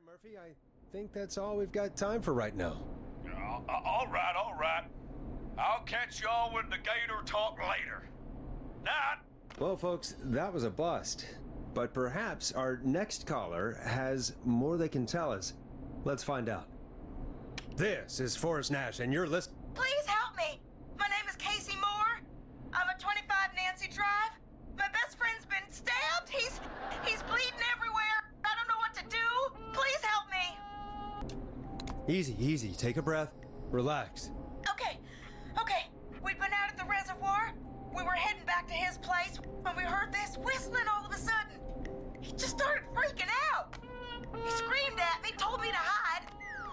Murphy, I think that's all we've got time for right now. All right. I'll catch y'all with the gator talk later. Night. Well, folks, that was a bust. But perhaps our next caller has more they can tell us. Let's find out. This is Forrest Nash, and you're listening. Please help me. My name is Casey Moore. I'm at 25 Nancy Drive. My best friend's been stabbed. He's bleeding everywhere. I don't know what to do. Please help me. Easy. Take a breath. Relax. Okay. We'd been out at the reservoir. We were heading back to his place when we heard this whistling all of a sudden. He just started freaking out. He screamed at me, told me to hide.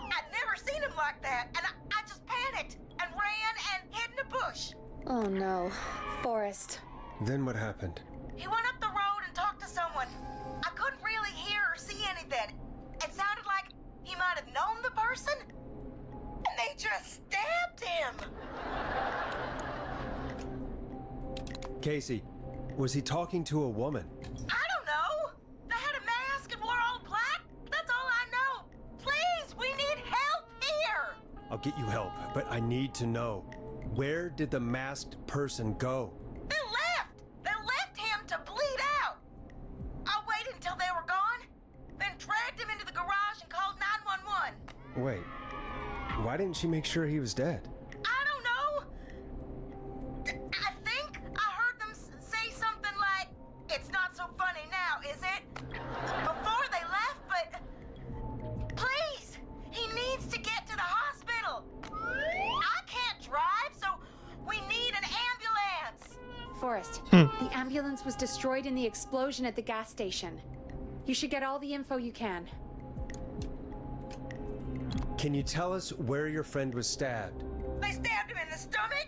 I'd never seen him like that, and I just panicked and ran and hid in a bush. Oh no, Forrest. Then what happened? He went up the road and talked to someone. I couldn't really hear or see anything. It sounded like he might have known the person, and they just stabbed him. Casey, was he talking to a woman? I don't know. They had a mask and wore all black. That's all I know. Please, we need help here. I'll get you help, but I need to know. Where did the masked person go? They left him to bleed out. I waited until they were gone, then dragged him into the garage and called 911. Wait, why didn't she make sure he was dead? I don't know. I think I heard them say something like, "It's not so funny now, is it?" before they left, but please, he needs to get to the hospital. I can't drive, so we need an ambulance. Forrest, the ambulance was destroyed in the explosion at the gas station. You should get all the info you can. Can you tell us where your friend was stabbed? They stabbed him in the stomach,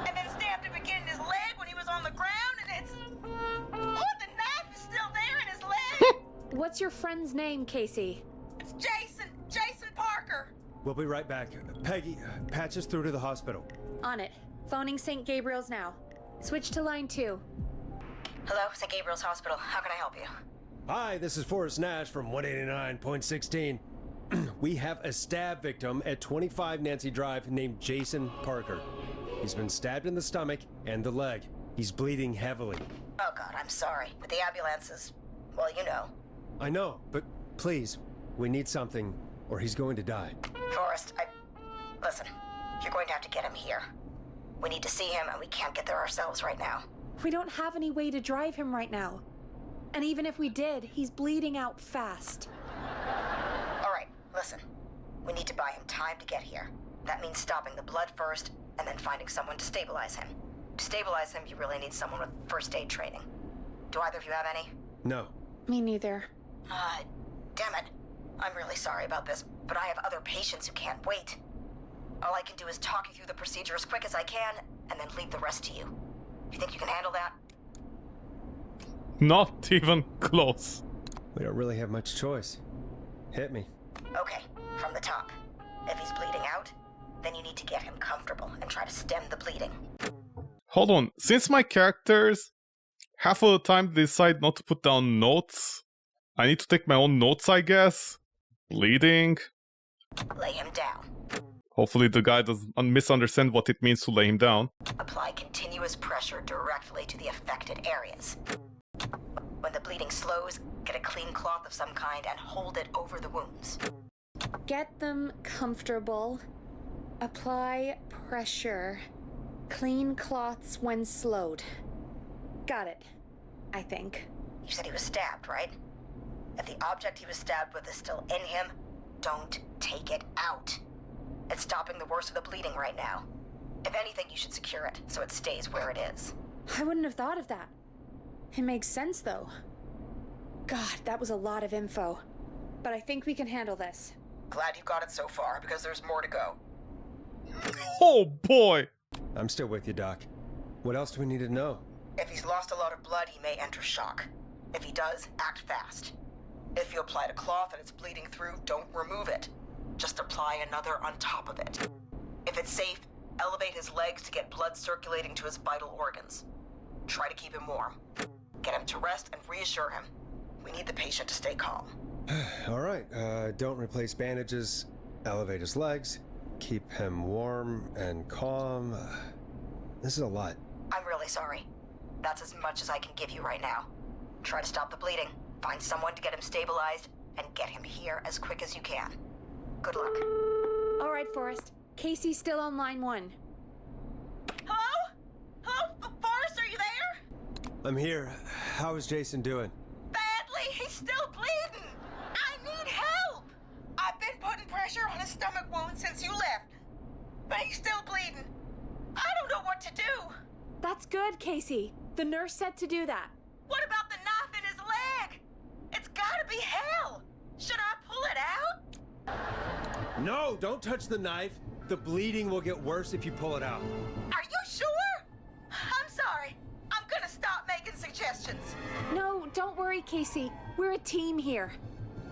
and then stabbed him again in his leg when he was on the ground, and it's... Oh, the knife is still there in his leg! What's your friend's name, Casey? It's Jason Parker. We'll be right back. Peggy, patch us through to the hospital. On it. Phoning St. Gabriel's now. Switch to line 2. Hello, St. Gabriel's Hospital. How can I help you? Hi, this is Forrest Nash from 189.16. We have a stab victim at 25 Nancy Drive named Jason Parker. He's been stabbed in the stomach and the leg. He's bleeding heavily. Oh, God, I'm sorry. But the ambulance is... well, you know. I know, but please, we need something, or he's going to die. Forrest, listen, you're going to have to get him here. We need to see him, and we can't get there ourselves right now. We don't have any way to drive him right now. And even if we did, he's bleeding out fast. All right, listen. We need to buy him time to get here. That means stopping the blood first, and then finding someone to stabilize him. To stabilize him, you really need someone with first aid training. Do either of you have any? No. Me neither. Damn it. I'm really sorry about this, but I have other patients who can't wait. All I can do is talk you through the procedure as quick as I can, and then leave the rest to you. You think you can handle that? Not even close. We don't really have much choice. Hit me. Okay, from the top. If he's bleeding out, then you need to get him comfortable and try to stem the bleeding. Hold on. Since my characters half of the time decide not to put down notes, I need to take my own notes, I guess. Bleeding. Lay him down. Hopefully the guy doesn't misunderstand what it means to lay him down. Apply continuous pressure directly to the affected areas. When the bleeding slows, get a clean cloth of some kind and hold it over the wounds. Get them comfortable. Apply pressure. Clean cloths when slowed. Got it, I think. You said he was stabbed, right? If the object he was stabbed with is still in him, don't take it out. It's stopping the worst of the bleeding right now. If anything, you should secure it so it stays where it is. I wouldn't have thought of that. It makes sense, though. God, that was a lot of info. But I think we can handle this. Glad you got it so far, because there's more to go. Oh boy! I'm still with you, Doc. What else do we need to know? If he's lost a lot of blood, he may enter shock. If he does, act fast. If you applied a cloth and it's bleeding through, don't remove it. Just apply another on top of it. If it's safe, elevate his legs to get blood circulating to his vital organs. Try to keep him warm. Get him to rest and reassure him. We need the patient to stay calm. All right. right. Don't replace bandages. Elevate his legs. Keep him warm and calm. This is a lot. I'm really sorry. That's as much as I can give you right now. Try to stop the bleeding, find someone to get him stabilized, and get him here as quick as you can. Good luck. All right, Forrest. Casey's still on line 1. Hello? Hello? Forrest, are you there? I'm here. How is Jason doing? Badly. He's still bleeding. I need help. I've been putting pressure on his stomach wound since you left, but he's still bleeding. I don't know what to do. That's good, Casey. The nurse said to do that. What about the knife in his leg? It's gotta be hell. Should I pull it out? No, don't touch the knife. The bleeding will get worse if you pull it out. Are you sure? I'm sorry. I'm gonna stop making suggestions. No, don't worry, Casey. We're a team here.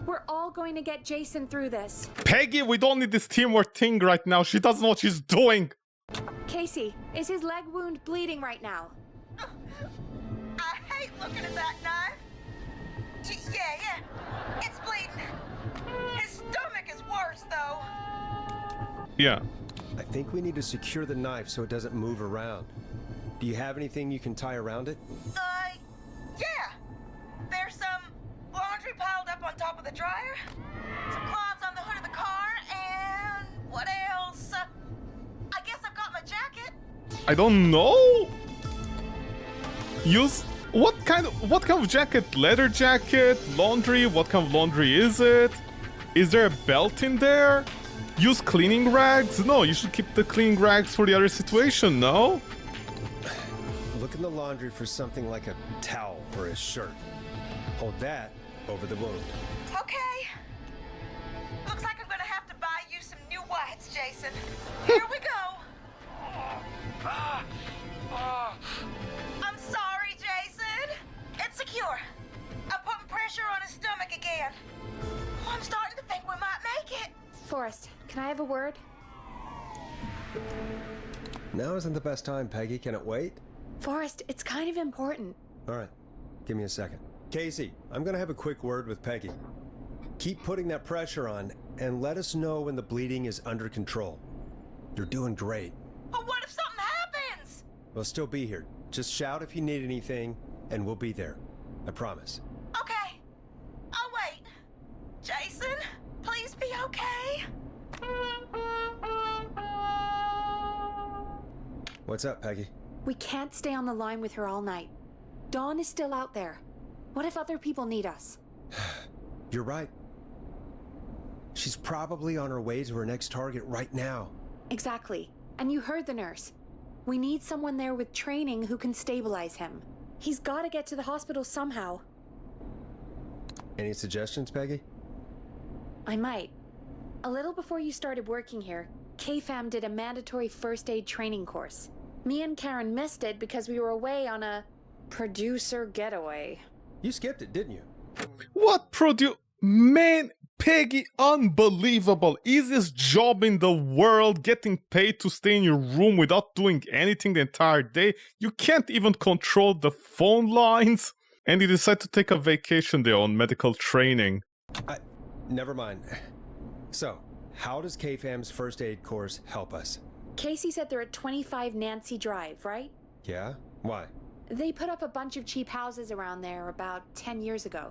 We're all going to get Jason through this. Peggy, we don't need this teamwork thing right now. She doesn't know what she's doing. Casey, is his leg wound bleeding right now? I hate looking at that knife. Yeah. It's bleeding. His stomach is worse, though. Yeah. I think we need to secure the knife so it doesn't move around. Do you have anything you can tie around it? Yeah. There's some laundry piled up on top of the dryer, some cloths on the hood of the car, and what else? I guess I've got my jacket. I don't know. Use what kind of jacket? Leather jacket? Laundry? What kind of laundry is it? Is there a belt in there? Use cleaning rags? No, you should keep the cleaning rags for the other situation, no? Look in the laundry for something like a towel or a shirt. Hold that over the wound. Okay. Looks like I'm gonna have to buy you some new whites, Jason. Here we go. I'm sorry, Jason. It's secure. I'm putting pressure on his stomach again. Oh, I'm starting to think we might make it. Forrest, can I have a word? Now isn't the best time, Peggy. Can it wait? Forrest, it's kind of important. All right. Give me a second. Casey, I'm going to have a quick word with Peggy. Keep putting that pressure on and let us know when the bleeding is under control. You're doing great. But what if something happens? We'll still be here. Just shout if you need anything, and we'll be there. I promise. Okay. I'll wait. Jason, please be okay. What's up, Peggy? We can't stay on the line with her all night. Dawn is still out there. What if other people need us? You're right. She's probably on her way to her next target right now. Exactly. And you heard the nurse. We need someone there with training who can stabilize him. He's got to get to the hospital somehow. Any suggestions, Peggy? I might. A little before you started working here, KFAM did a mandatory first aid training course. Me and Karen missed it because we were away on a producer getaway. You skipped it, didn't you? What Man, Peggy, unbelievable. Easiest job in the world, getting paid to stay in your room without doing anything the entire day. You can't even control the phone lines. And you decide to take a vacation there on medical training. Never mind. So, how does KFAM's first aid course help us? Casey said they're at 25 Nancy Drive, right? Yeah? Why? They put up a bunch of cheap houses around there about 10 years ago.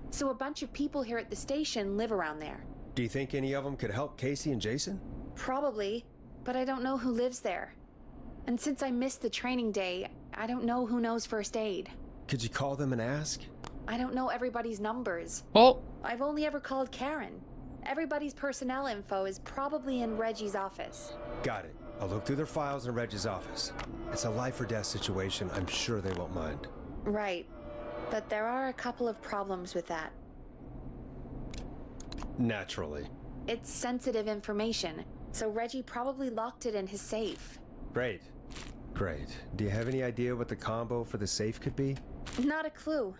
So a bunch of people here at the station live around there. Do you think any of them could help Casey and Jason? Probably, but I don't know who lives there. And since I missed the training day, I don't know who knows first aid. Could you call them and ask? I don't know everybody's numbers. Oh, I've only ever called Karen. Everybody's personnel info is probably in Reggie's office. Got it. I'll look through their files in Reggie's office. It's a life or death situation. I'm sure they won't mind. Right. But there are a couple of problems with that. Naturally. It's sensitive information, so Reggie probably locked it in his safe. Great. Great. Do you have any idea what the combo for the safe could be? Not a clue.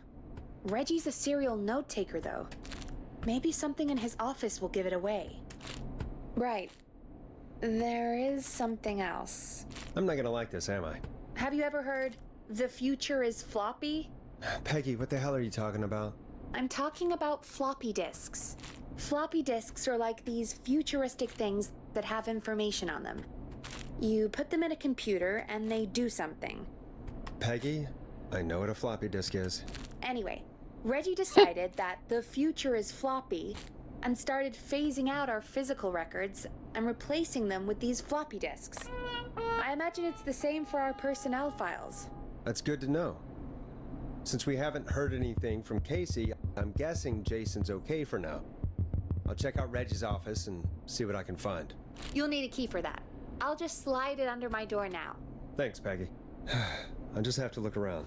Reggie's a serial note taker, though. Maybe something in his office will give it away. Right. There is something else. I'm not gonna like this, am I? Have you ever heard, "The future is floppy"? Peggy, what the hell are you talking about? I'm talking about floppy disks. Floppy disks are like these futuristic things that have information on them. You put them in a computer and they do something. Peggy, I know what a floppy disk is. Anyway, Reggie decided that the future is floppy and started phasing out our physical records and replacing them with these floppy disks. I imagine it's the same for our personnel files. That's good to know. Since we haven't heard anything from Casey, I'm guessing Jason's okay for now. I'll check out Reggie's office and see what I can find. You'll need a key for that. I'll just slide it under my door now. Thanks, Peggy. I'll just have to look around.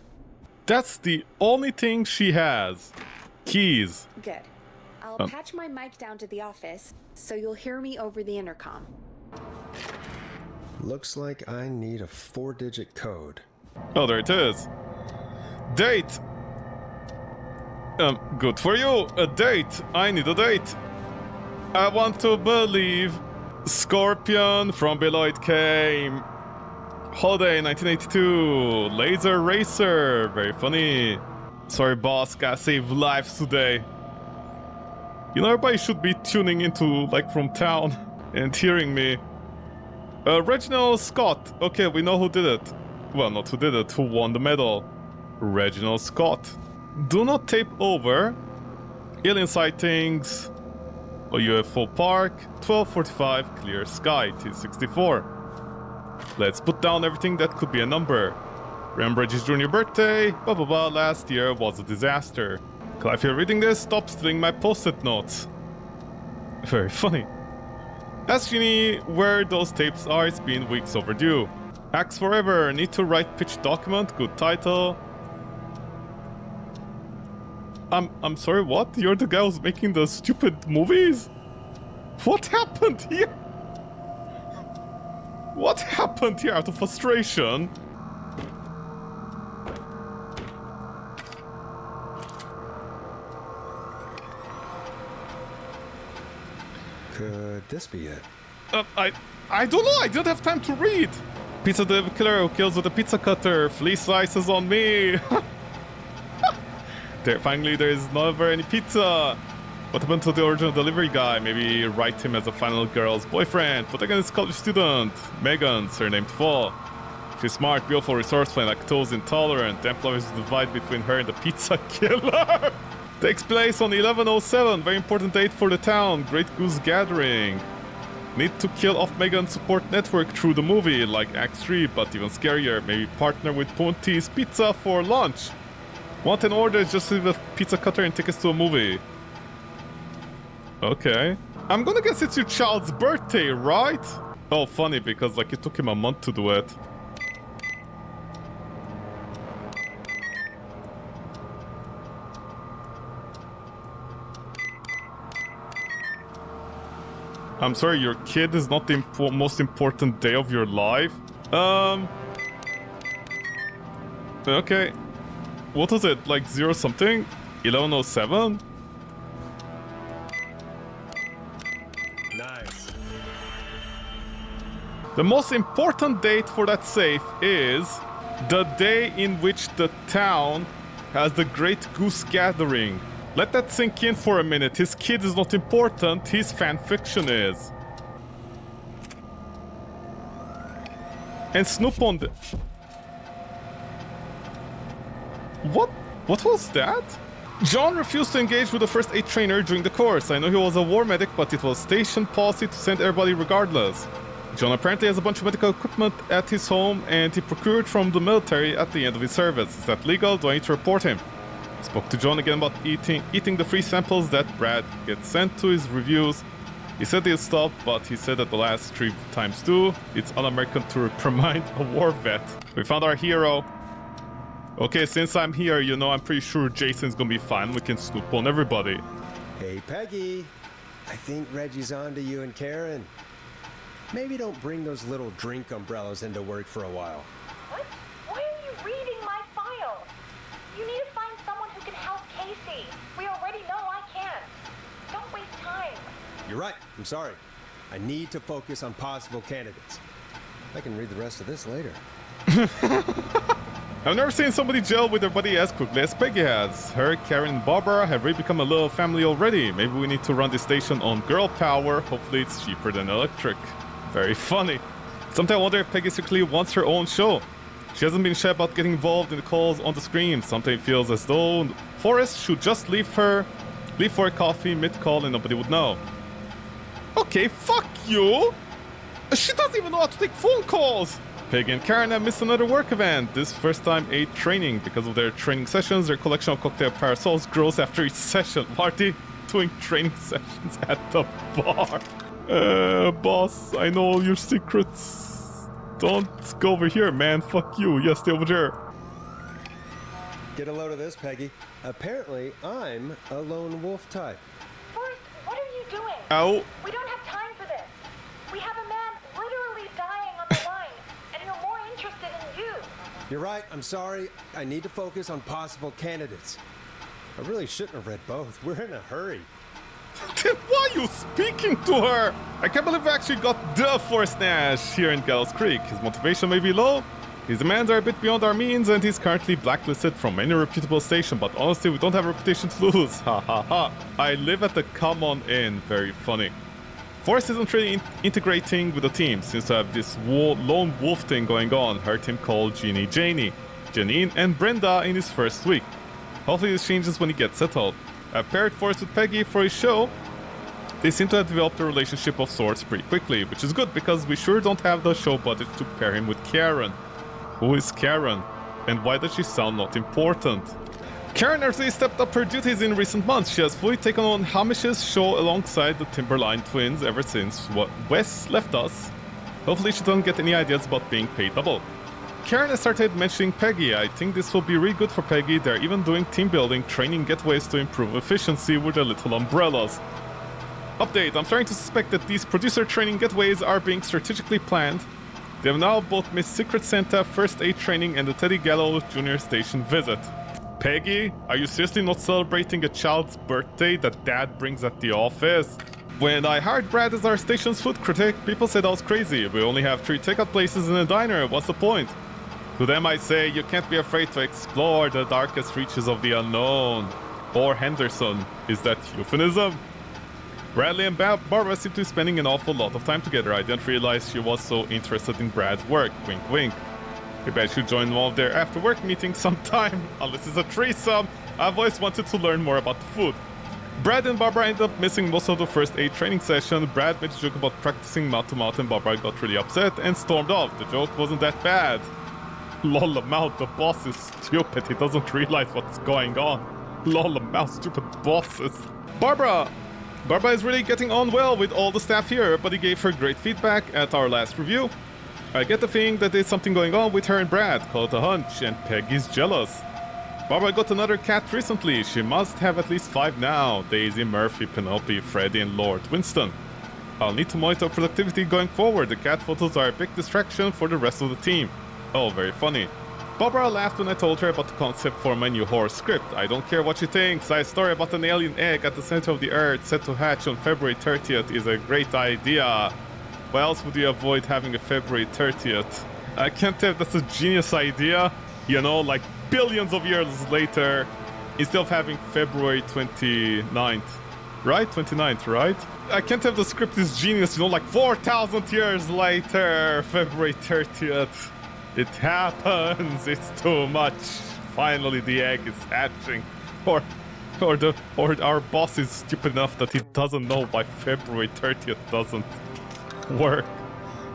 That's the only thing she has. Keys. Good. I'll patch my mic down to the office, so you'll hear me over the intercom. Looks like I need a 4-digit code. Oh, there it is. Date. Good for you. A date. I need a date. I want to believe Scorpion from Below It Came. Holiday 1982. Laser Racer. Very funny. Sorry, boss. Gotta save lives today. You know, everybody should be tuning into, like, from town and hearing me. Reginald Scott. Okay, we know who did it. Well, not who did it, who won the medal. Reginald Scott. Do not tape over. Alien sightings. A UFO park. 12:45. Clear sky. T64. Let's put down everything that could be a number. Remember Reggie's junior birthday? Blah blah blah. Last year was a disaster. If you're reading this, stop stealing my post-it notes. Very funny. Ask Jeannie where those tapes are. It's been weeks overdue. Axe Forever. Need to write pitch document. Good title. I'm sorry, what? You're the guy who's making the stupid movies? What happened here? What happened here out of frustration? Could this be it? I don't know, I didn't have time to read. Pizza delivery killer who kills with a pizza cutter. Flea slices on me. Finally, there is never any pizza. What happened to the original delivery guy? Maybe write him as a final girl's boyfriend. Protagonist college student. Megan, surnamed Fall. She's smart, beautiful, resourceful, and lactose intolerant. Employees divide between her and the pizza killer. Takes place on 11/07. Very important date for the town. Great Goose Gathering. Need to kill off Megan's support network through the movie, like Act 3, but even scarier. Maybe partner with Punti's Pizza for lunch. Want an order, just leave a pizza cutter and take us to a movie. Okay. I'm gonna guess it's your child's birthday, right? Oh, funny, because like it took him a month to do it. I'm sorry, your kid is not the most important day of your life? Okay. What was it, like 0 something? 11:07? Nice. The most important date for that safe is the day in which the town has the Great Goose Gathering. Let that sink in for a minute. His kid is not important, his fanfiction is. And Snoop on the... What was that? John refused to engage with the first aid trainer during the course. I know he was a war medic, but it was station policy to send everybody regardless. John apparently has a bunch of medical equipment at his home, and he procured from the military at the end of his service. Is that legal? Do I need to report him? Spoke to John again about eating the free samples that Brad gets sent to his reviews. He said he'll stop, but he said that the last 3 times too. It's un-American to reprimand a war vet. We found our hero. Okay, since I'm here, you know, I'm pretty sure Jason's gonna be fine. We can snoop on everybody. Hey, Peggy. I think Reggie's on to you and Karen. Maybe don't bring those little drink umbrellas into work for a while. What? Why are you reading my file? You need to find someone who can help Casey. We already know I can't. Don't waste time. You're right. I'm sorry. I need to focus on possible candidates. I can read the rest of this later. I've never seen somebody gel with their body as quickly as Peggy has. Her, Karen, and Barbara have really become a little family already. Maybe we need to run this station on girl power. Hopefully it's cheaper than electric. Very funny. Sometimes I wonder if Peggy secretly wants her own show. She hasn't been shy about getting involved in the calls on the screen. Sometimes it feels as though Forrest should just leave for a coffee mid-call and nobody would know. Okay, fuck you! She doesn't even know how to take phone calls! Peggy and Karen have missed another work event. This first time a training. Because of their training sessions, their collection of cocktail parasols grows after each session. Why are they doing training sessions at the bar? Boss, I know all your secrets. Don't go over here, man. Fuck you. Yeah, stay over there. Get a load of this, Peggy. Apparently, I'm a lone wolf type. Forrest, what are you doing? Ow. We don't have time for this. We have a man literally dying on the line, and you're more interested in you. You're right. I'm sorry. I need to focus on possible candidates. I really shouldn't have read both. We're in a hurry. Then why are you speaking to her? I can't believe I actually got the Forrest Nash here in Gallows Creek. His motivation may be low, his demands are a bit beyond our means, and he's currently blacklisted from any reputable station, but honestly, we don't have a reputation to lose. Ha ha ha. I live at the Come On Inn. Very funny. Forrest isn't really integrating with the team, seems to have this lone wolf thing going on. Heard him call Jeannie Janie, Janine, and Brenda in his first week. Hopefully this changes when he gets settled. I paired Forrest with Peggy for his show. They seem to have developed a relationship of sorts pretty quickly, which is good because we sure don't have the show budget to pair him with Karen. Who is Karen? And why does she sound not important? Karen has really stepped up her duties in recent months. She has fully taken on Hamish's show alongside the Timberline twins ever since Wes left us. Hopefully she doesn't get any ideas about being paid double. Karen has started mentioning Peggy. I think this will be really good for Peggy. They're even doing team building, training getaways to improve efficiency with their little umbrellas. Update, I'm starting to suspect that these producer training getaways are being strategically planned. They have now both missed Secret Santa, First Aid training, and the Teddy Gallows Jr. Station visit. Peggy, are you seriously not celebrating a child's birthday that Dad brings at the office? When I hired Brad as our station's food critic, people said I was crazy. We only have 3 takeout places in a diner, what's the point? To them I say, you can't be afraid to explore the darkest reaches of the unknown. Or Henderson, is that euphemism? Bradley and Barbara seem to be spending an awful lot of time together. I didn't realize she was so interested in Brad's work, wink wink. Maybe I should join one of their after work meetings sometime, unless it's a threesome. I've always wanted to learn more about the food. Brad and Barbara ended up missing most of the first aid training session. Brad made a joke about practicing mouth to mouth and Barbara got really upset and stormed off. The joke wasn't that bad. Lol mouth, the boss is stupid. He doesn't realize what's going on. Lol mouth, stupid bosses. Barbara is really getting on well with all the staff here, but he gave her great feedback at our last review. I get the feeling that there's something going on with her and Brad. Call it a hunch, and Peggy's jealous. Barbara got another cat recently. She must have at least 5 now. Daisy, Murphy, Penelope, Freddy, and Lord Winston. I'll need to monitor productivity going forward. The cat photos are a big distraction for the rest of the team. Oh, very funny. Barbara laughed when I told her about the concept for my new horror script. I don't care what she thinks. A story about an alien egg at the center of the earth set to hatch on February 30th is a great idea. Why else would you avoid having a February 30th? I can't tell if that's a genius idea. You know, like billions of years later, instead of having February 29th. Right? 29th, right? I can't tell if the script is genius, you know, like 4,000 years later, February 30th. It happens, it's too much. Finally the egg is hatching. Or our boss is stupid enough that he doesn't know why February 30th doesn't work.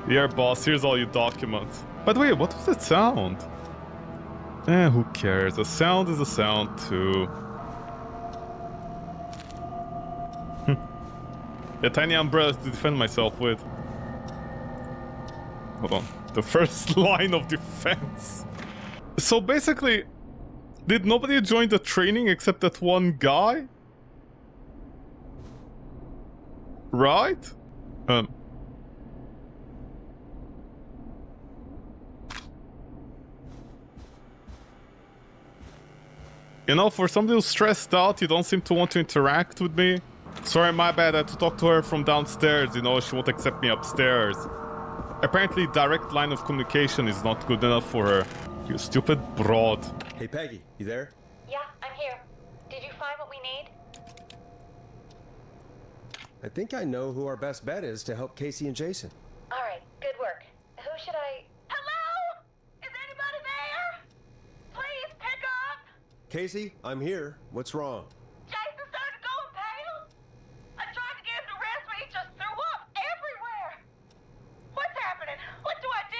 Here boss, here's all your documents. By the way, what was that sound? Who cares? A sound is a sound too. A tiny umbrella to defend myself with. Hold on. The first line of defense. So basically, did nobody join the training except that one guy? Right? You know, for somebody who's stressed out, you don't seem to want to interact with me. Sorry, my bad, I had to talk to her from downstairs, you know, she won't accept me upstairs. Apparently, direct line of communication is not good enough for her. You stupid broad. Hey, Peggy, you there? Yeah, I'm here. Did you find what we need? I think I know who our best bet is to help Casey and Jason. All right, good work. Who should I... Hello? Is anybody there? Please pick up. Casey, I'm here. What's wrong? Jason started going pale. I tried to get him to rest, but he just threw up everywhere. What's happening? What do I do?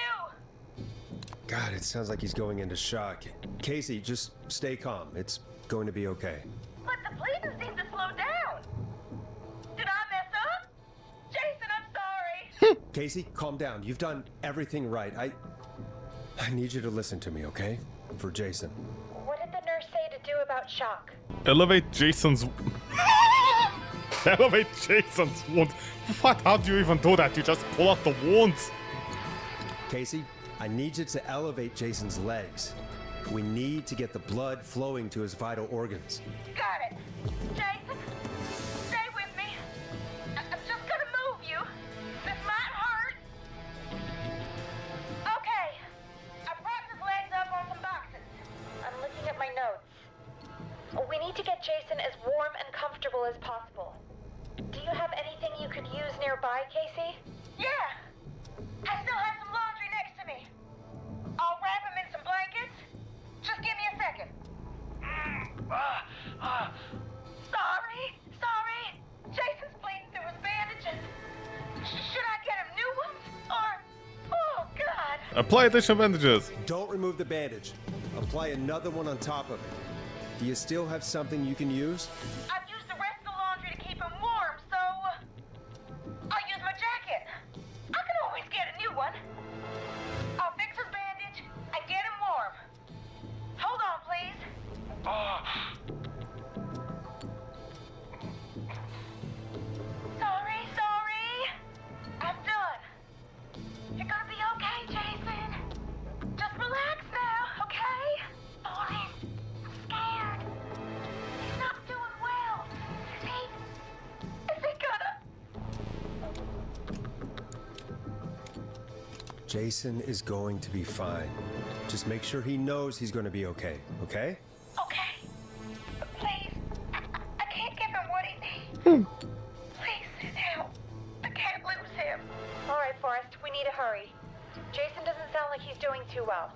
God, it sounds like he's going into shock. Casey, just stay calm. It's going to be okay. But the bleeding seemed to slow down. Did I mess up? Jason, I'm sorry. Casey, calm down. You've done everything right. I need you to listen to me, okay? For Jason. What did the nurse say to do about shock? Elevate Jason's... Elevate Jason's wound. What? How do you even do that? You just pull out the wounds. Casey, I need you to elevate Jason's legs. We need to get the blood flowing to his vital organs. Got it. Jason, stay with me. I'm just gonna move you. This might hurt. Okay. I propped his legs up on some boxes. I'm looking at my notes. We need to get Jason as warm and comfortable as possible. Do you have anything you could use nearby, Casey? Yeah. I still have some laundry next to me. I'll wrap him in some blankets. Just give me a second. Sorry. Jason's bleeding through his bandages. Should I get him new ones? Or... Oh, God. Apply additional bandages. Don't remove the bandage. Apply another one on top of it. Do you still have something you can use? I've used the rest of the laundry to keep him warm, so... I'll use my jacket. I can always get a new one. I'll fix his bandage and get him warm. Hold on, please. Sorry. I'm done. You're gonna be okay, Jason. Just relax now, okay? Oh, I'm scared. He's not doing well. Is he gonna... Jason is going to be fine. Just make sure he knows he's going to be okay, okay? Okay. Please. I can't give him what he needs. Please sit down. I can't lose him. All right, Forrest, we need to hurry. Jason doesn't sound like he's doing too well.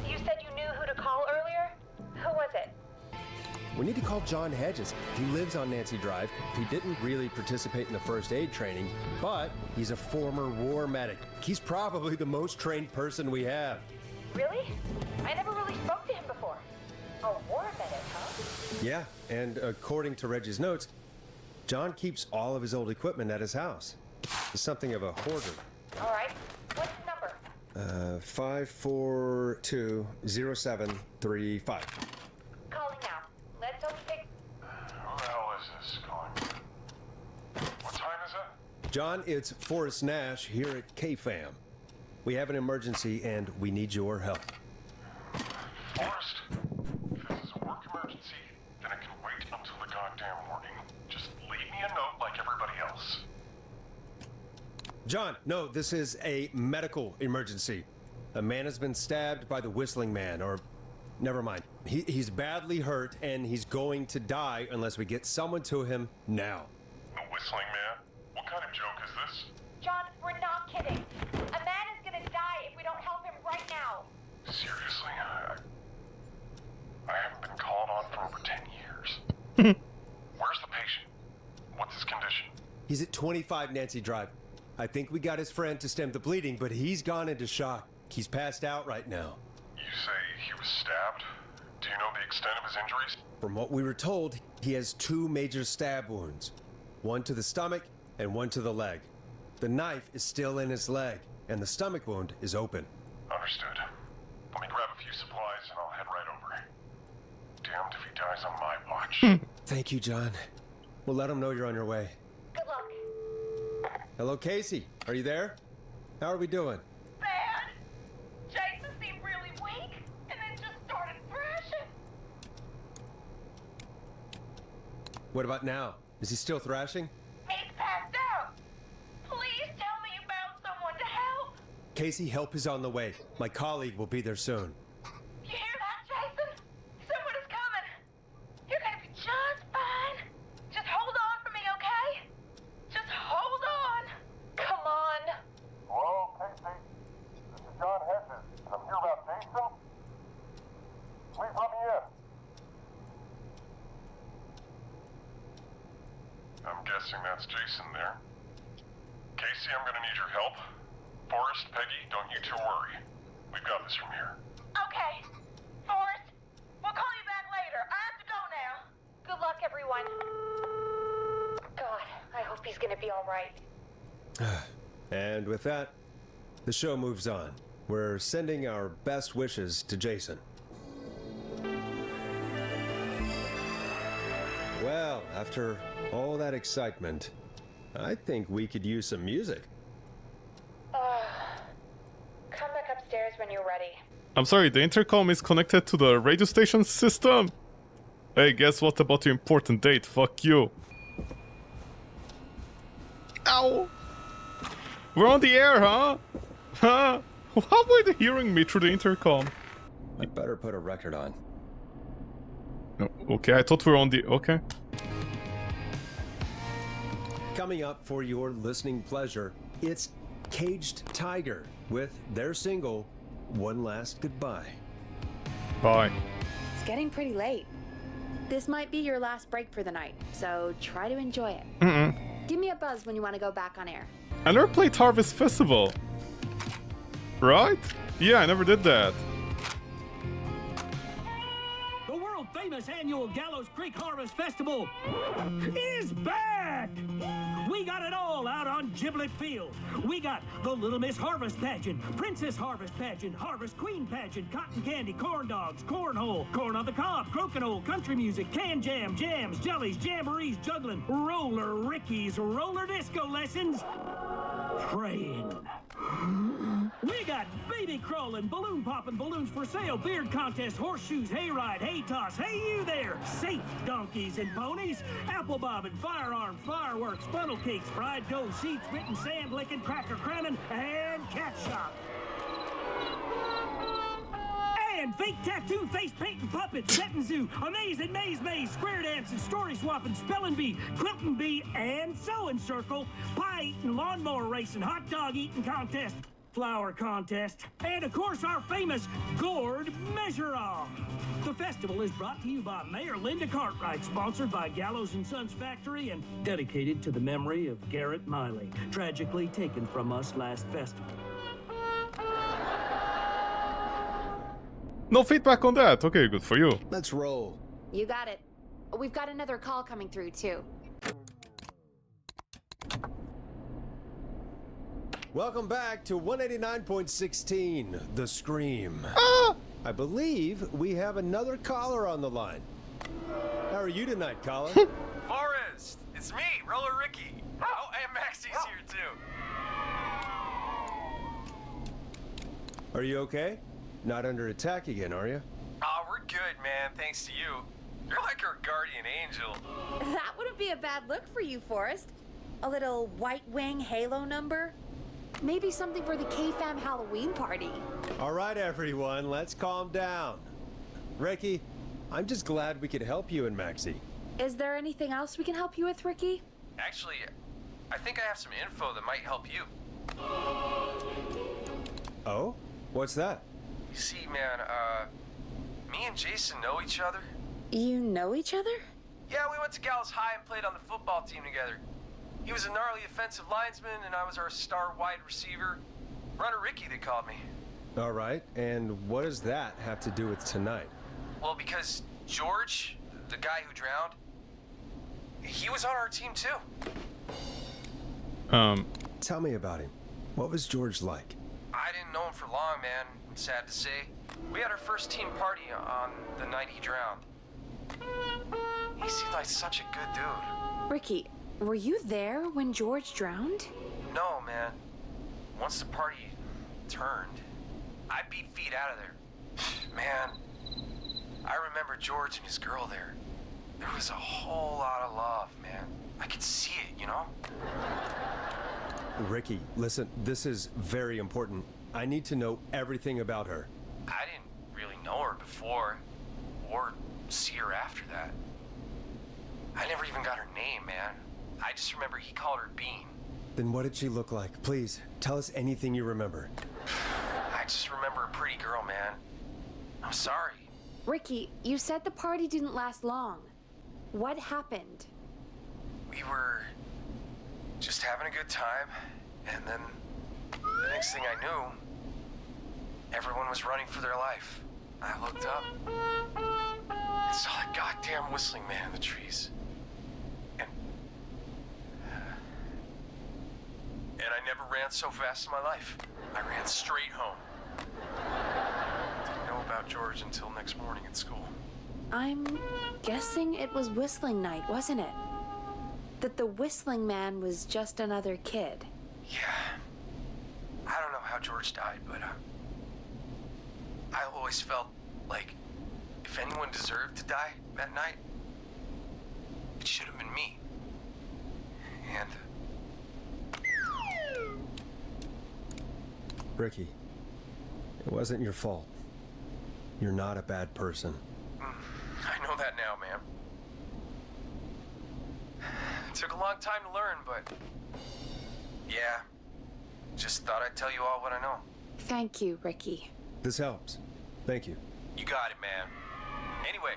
You said you knew who to call earlier? Who was it? We need to call John Hedges. He lives on Nancy Drive. He didn't really participate in the first aid training, but he's a former war medic. He's probably the most trained person we have. Really? I never really spoke to him before. A war medic, huh? Yeah, and according to Reggie's notes, John keeps all of his old equipment at his house. He's something of a hoarder. All right. What's his number? 5420735. Calling now. Let's hope he picks... Who the hell is this calling? What time is it? John, it's Forrest Nash here at KFAM. We have an emergency and we need your help. Forrest, if this is a work emergency, then it can wait until the goddamn morning. Just leave me a note like everybody else. John, no, this is a medical emergency. A man has been stabbed by the Whistling Man, or never mind. He's badly hurt and he's going to die unless we get someone to him now. The Whistling Man? What kind of joke is this? John, we're not kidding. A man is gonna die if we don't help him right now. Seriously? I haven't been called on for over 10 years. Where's the patient? What's his condition? He's at 25 Nancy Drive. I think we got his friend to stem the bleeding, but he's gone into shock. He's passed out right now. You say he was stabbed? Do you know the extent of his injuries? From what we were told, he has 2 major stab wounds. One to the stomach and one to the leg. The knife is still in his leg, and the stomach wound is open. Understood. Let me grab a few supplies and I'll head right over. Damned if he dies on my watch. Thank you, John. We'll let him know you're on your way. Good luck. Hello, Casey. Are you there? How are we doing? Bad. Jason seemed really weak and then just started thrashing. What about now? Is he still thrashing? He's passed out. Please tell me you found someone to help. Casey, help is on the way. My colleague will be there soon. guessing that's Jason there. Casey, I'm gonna need your help. Forrest, Peggy, don't you two worry. We've got this from here. Okay. Forrest, we'll call you back later. I have to go now. Good luck, everyone. God, I hope he's gonna be all right. And with that, the show moves on. We're sending our best wishes to Jason. Well, after all that excitement, I think we could use some music. Come back upstairs when you're ready. I'm sorry, the intercom is connected to the radio station system. Hey, guess what about your important date? Fuck you. Ow! We're on the air, huh? Huh? How are they hearing me through the intercom? I better put a record on. Okay, I thought we were on the... Okay. Coming up for your listening pleasure, it's Caged Tiger with their single, One Last Goodbye. Bye. It's getting pretty late. This might be your last break for the night, so try to enjoy it. Give me a buzz when you want to go back on air. I never played Harvest Festival. Right? Yeah, I never did that. The world-famous annual Gallows Creek Harvest Festival is back! We got it all out on Giblet Field. We got the Little Miss Harvest Pageant, Princess Harvest Pageant, Harvest Queen Pageant, Cotton Candy, Corn Dogs, Cornhole, Corn on the Cob, Crokinole, Country Music, Can Jam, Jams, Jellies, Jamborees, Juggling, Roller Rickies, Roller Disco Lessons, Praying. We got baby crawling, balloon popping, balloons for sale, beard contest, horseshoes, hayride, hay toss, hey you there, safe donkeys and ponies, apple bobbing, firearms, fireworks, funnel cakes, fried dough, seed spitting, sand licking, cracker cramming, and cat shop. And fake tattoo, face painting, puppets, petting zoo, amazing maze, square dancing, story swapping, spelling bee, quilting bee, and sewing circle, pie eating, lawnmower racing, hot dog eating contest, flower contest, and of course our famous Gourd Measure-Off. The festival is brought to you by Mayor Linda Cartwright, sponsored by Gallows & Sons Factory, and dedicated to the memory of Garrett Miley, tragically taken from us last festival. No feedback on that. Okay, good for you. Let's roll. You got it. We've got another call coming through, too. Welcome back to 189.16, The Scream. I believe we have another caller on the line. How are you tonight, caller? Forrest! It's me, Roller Ricky. Oh, and Maxie's here too. Are you okay? Not under attack again, are you? Oh, we're good, man, thanks to you. You're like our guardian angel. That wouldn't be a bad look for you, Forrest. A little White Wing Halo number? Maybe something for the K-Fam Halloween party. All right, everyone, let's calm down. Ricky, I'm just glad we could help you and Maxie. Is there anything else we can help you with, Ricky? Actually, I think I have some info that might help you. Oh? What's that? You see, man, me and Jason know each other. You know each other? Yeah, we went to Gallows High and played on the football team together. He was a gnarly offensive linesman, and I was our star wide receiver. Runner Ricky, they called me. All right, and what does that have to do with tonight? Well, because George, the guy who drowned, he was on our team too. Tell me about him. What was George like? I didn't know him for long, man. Sad to say. We had our first team party on the night he drowned. He seemed like such a good dude. Ricky, were you there when George drowned? No, man. Once the party turned, I beat feet out of there. Man, I remember George and his girl there. There was a whole lot of love, man. I could see it, you know? Ricky, listen, this is very important. I need to know everything about her. I didn't really know her before, or see her after that. I never even got her name, man. I just remember he called her Bean. Then what did she look like? Please, tell us anything you remember. I just remember a pretty girl, man. I'm sorry. Ricky, you said the party didn't last long. What happened? We were having a good time, and then the next thing I knew, everyone was running for their life. I looked up and saw a goddamn whistling man in the trees. And I never ran so fast in my life. I ran straight home. Didn't know about George until next morning at school. I'm guessing it was whistling night, wasn't it? That the whistling man was just another kid. Yeah. I don't know how George died, but I always felt like if anyone deserved to die that night, it should have been me. And Ricky, it wasn't your fault. You're not a bad person. I know that now, ma'am. It took a long time to learn, but yeah, just thought I'd tell you all what I know. Thank you, Ricky. This helps. Thank you. You got it, man. Anyway,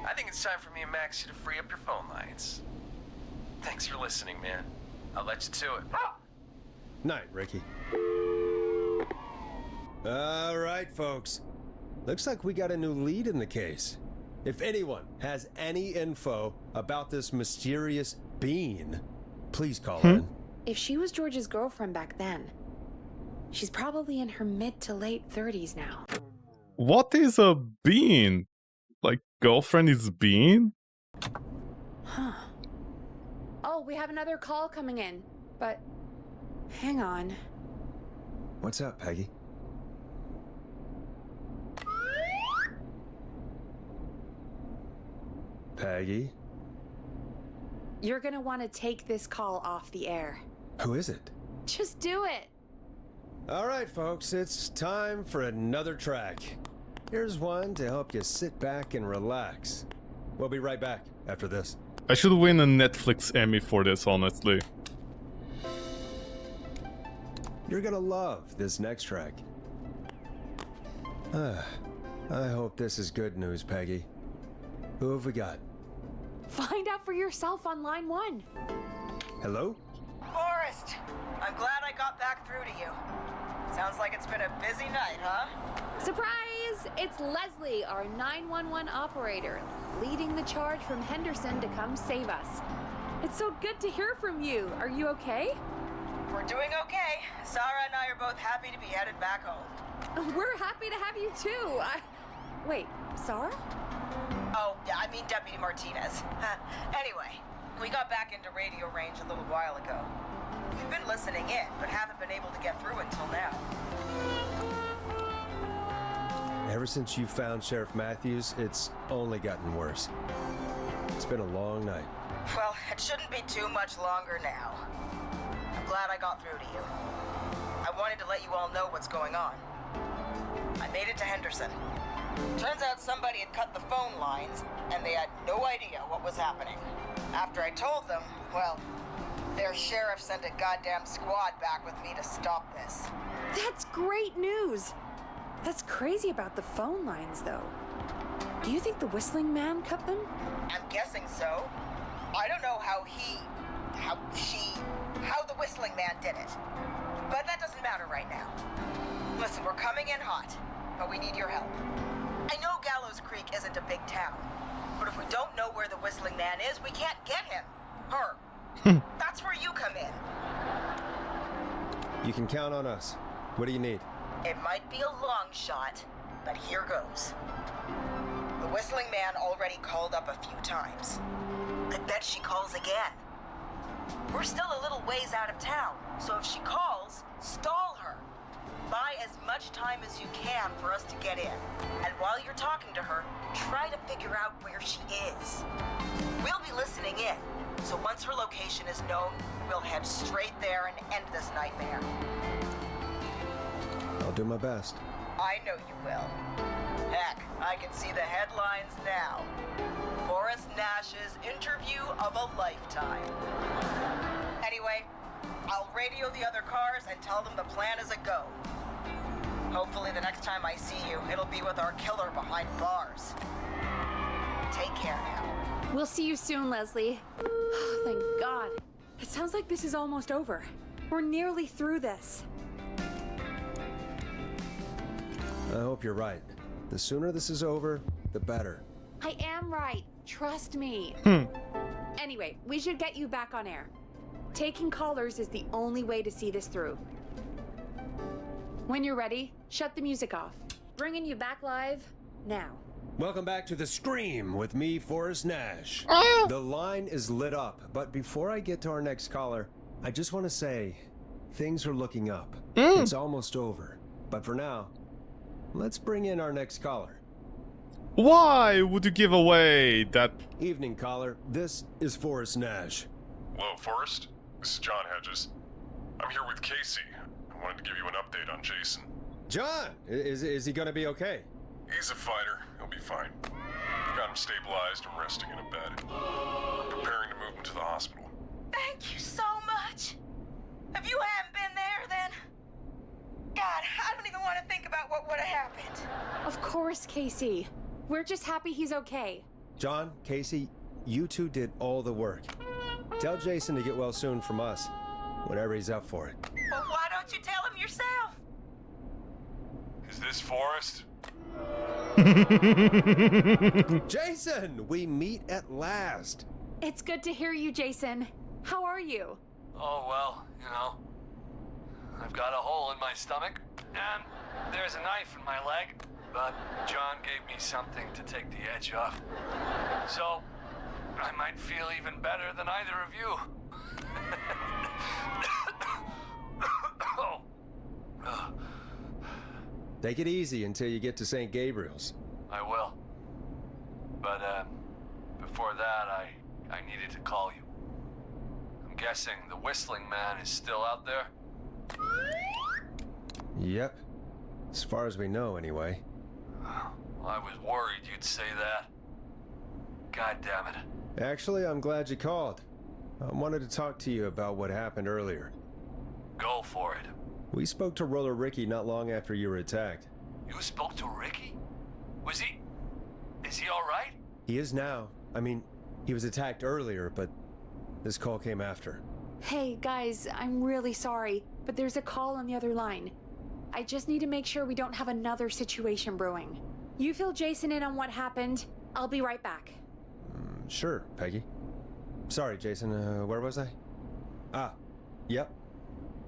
I think it's time for me and Maxie to free up your phone lines. Thanks for listening, man. I'll let you to it. Night, Ricky. All right, folks. Looks like we got a new lead in the case. If anyone has any info about this mysterious being, please call in. If she was George's girlfriend back then, she's probably in her mid to late 30s now. What is a bean? Like, girlfriend is bean? Huh. Oh, we have another call coming in, but hang on. What's up, Peggy? Peggy? You're gonna want to take this call off the air. Who is it? Just do it. All right, folks, it's time for another track. Here's one to help you sit back and relax. We'll be right back after this. I should win a Netflix Emmy for this, honestly. You're gonna love this next track. I hope this is good news, Peggy. Who have we got? Find out for yourself on line 1. Hello? Forrest, I'm glad I got back through to you. Sounds like it's been a busy night, huh? Surprise! It's Leslie, our 911 operator, leading the charge from Henderson to come save us. It's so good to hear from you. Are you okay? We're doing okay. Sarah and I are both happy to be headed back home. We're happy to have you too. Wait, Sarah? Oh, yeah, I mean Deputy Martinez. Anyway, we got back into radio range a little while ago. We've been listening in, but haven't been able to get through until now. Ever since you found Sheriff Matthews, it's only gotten worse. It's been a long night. Well, it shouldn't be too much longer now. I'm glad I got through to you. I wanted to let you all know what's going on. I made it to Henderson. Turns out somebody had cut the phone lines, and they had no idea what was happening. After I told them, well, their sheriff sent a goddamn squad back with me to stop this. That's great news. That's crazy about the phone lines, though. Do you think the whistling man cut them? I'm guessing so. I don't know how the whistling man did it. But that doesn't matter right now. Listen, we're coming in hot, but we need your help. I know Gallows Creek isn't a big town, but if we don't know where the whistling man is, we can't get him. Her. That's where you come in. You can count on us. What do you need? It might be a long shot, but here goes. The whistling man already called up a few times. I bet she calls again. We're still a little ways out of town, so if she calls, stall her. Buy as much time as you can for us to get in. And while you're talking to her, try to figure out where she is. We'll be listening in, so once her location is known, we'll head straight there and end this nightmare. I'll do my best. I know you will. Heck, I can see the headlines now. Forrest Nash's interview of a lifetime. Anyway, I'll radio the other cars and tell them the plan is a go. Hopefully the next time I see you, it'll be with our killer behind bars. Take care now. We'll see you soon, Leslie. Thank God. It sounds like this is almost over. We're nearly through this. I hope you're right. The sooner this is over, the better. I am right. Trust me. Anyway, we should get you back on air. Taking callers is the only way to see this through. When you're ready, shut the music off. Bringing you back live now. Welcome back to The Scream with me, Forrest Nash. The line is lit up, but before I get to our next caller, I just want to say things are looking up. It's almost over. But for now, let's bring in our next caller. Why would you give away that? Evening, caller. This is Forrest Nash. Hello, Forrest. This is John Hedges. I'm here with Casey. I wanted to give you an update on Jason. John, is he gonna be okay? He's a fighter. He'll be fine. Got him stabilized and resting in a bed. Preparing to move him to the hospital. Thank you so much. If you hadn't been there, then... God, I don't even want to think about what would have happened. Of course, Casey. We're just happy he's okay. John, Casey, you two did all the work. Tell Jason to get well soon from us, whenever he's up for it. Well, why don't you tell him yourself? Is this Forrest? Jason, we meet at last. It's good to hear you, Jason. How are you? Oh, well, you know. I've got a hole in my stomach, and there's a knife in my leg, but John gave me something to take the edge off. So, I might feel even better than either of you. Oh. Take it easy until you get to St. Gabriel's. I will. But, before that, I needed to call you. I'm guessing the Whistling Man is still out there? Yep. As far as we know, anyway. I was worried you'd say that. God damn it. Actually, I'm glad you called. I wanted to talk to you about what happened earlier. Go for it. We spoke to Roller Ricky not long after you were attacked. You spoke to Ricky? Is he alright? He is now. I mean, he was attacked earlier, but this call came after. Hey, guys, I'm really sorry, but there's a call on the other line. I just need to make sure we don't have another situation brewing. You fill Jason in on what happened. I'll be right back. Sure, Peggy. Sorry, Jason, where was I? Yep.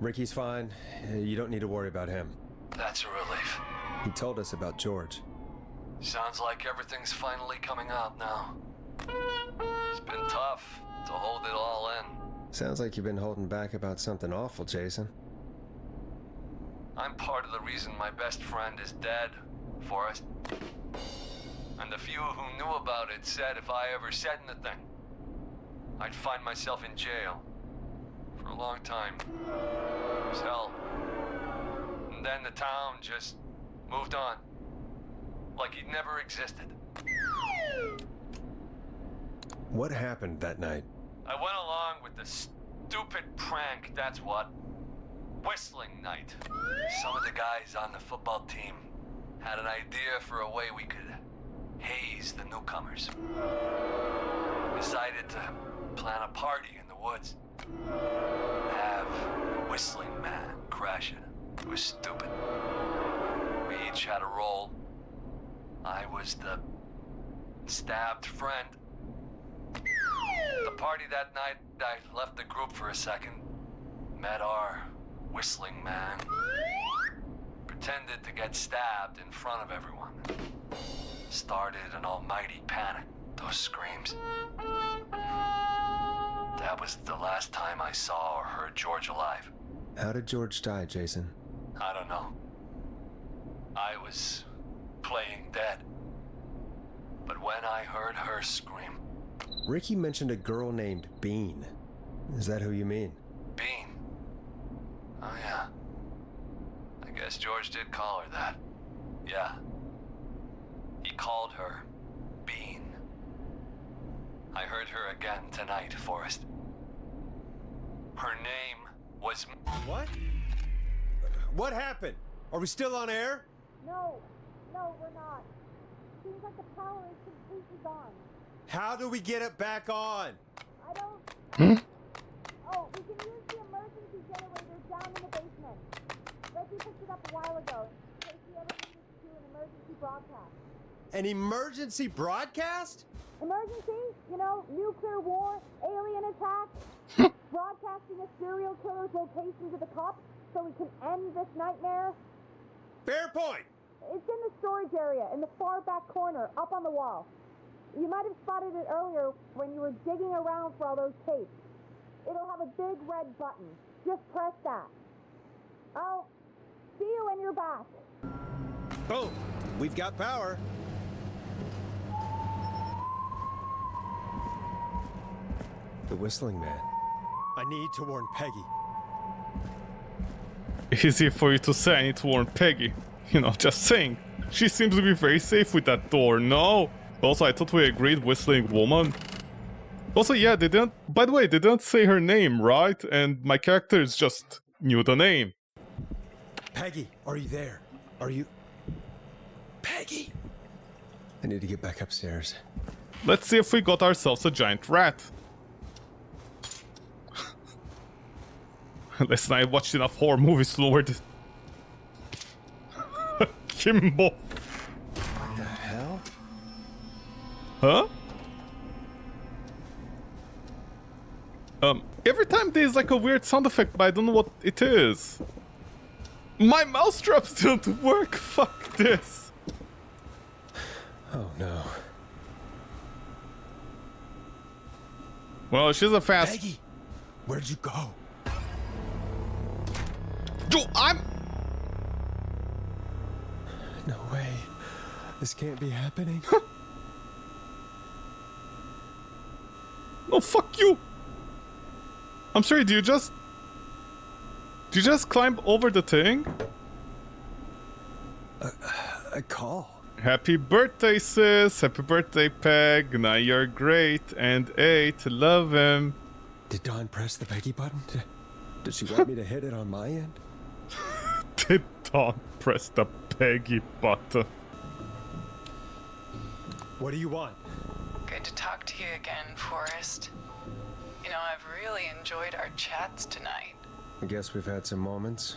Ricky's fine. You don't need to worry about him. That's a relief. He told us about George. Sounds like everything's finally coming out now. It's been tough to hold it all in. Sounds like you've been holding back about something awful, Jason. I'm part of the reason my best friend is dead, Forrest. And the few who knew about it said if I ever said anything, I'd find myself in jail. For a long time. It was hell. And then the town just moved on. Like he'd never existed. What happened that night? I went along with the stupid prank, that's what. Whistling night. Some of the guys on the football team had an idea for a way we could haze the newcomers. Decided to plan a party in the woods. Have the Whistling Man crash it. It was stupid. We each had a role. I was the stabbed friend. The party that night, I left the group for a second. Met our Whistling Man. Pretended to get stabbed in front of everyone. Started an almighty panic. Those screams. That was the last time I saw or heard George alive. How did George die, Jason? I don't know. I was playing dead. But when I heard her scream... Ricky mentioned a girl named Bean. Is that who you mean? Bean? Oh yeah. I guess George did call her that. Yeah. He called her Bean. I heard her again tonight, Forrest. Her name was... What? What happened? Are we still on air? No, we're not. Seems like the power is completely gone. How do we get it back on? I don't... Oh, we can use the emergency generator down in the basement. Reggie picked it up a while ago, in case we ever needed to do an emergency broadcast. An emergency broadcast? Emergency? You know, nuclear war, alien attack, broadcasting a serial killer's location to the cops so we can end this nightmare. Fair point. It's in the storage area, in the far back corner, up on the wall. You might have spotted it earlier when you were digging around for all those tapes. It'll have a big red button. Just press that. I'll see you when you're back. Boom. We've got power. The Whistling Man. I need to warn Peggy. Easy for you to say, I need to warn Peggy. You know, just saying. She seems to be very safe with that door, no? Also, I thought we agreed Whistling Woman. Also, yeah, they didn't... By the way, they didn't say her name, right? And my characters just knew the name. Peggy, are you there? Are you... Peggy! I need to get back upstairs. Let's see if we got ourselves a giant rat. Listen, I watched enough horror movies, Lord. Kimbo. What the hell? Huh? Every time there's like a weird sound effect, but I don't know what it is. My mousetraps don't work. Fuck this. Oh no. Well, she's a fast. Peggy, where'd you go? Dude, I'm. No way. This can't be happening. No, fuck you. I'm sorry. Do you just climb over the thing? A call. Happy birthday, sis. Happy birthday, Peg. Now you're great. And 8. Love him. Did Dawn press the Peggy button? Did she want me to hit it on my end? Did Dawn press the Peggy button? What do you want? Good to talk to you again, Forrest. You know, I've really enjoyed our chats tonight. I guess we've had some moments.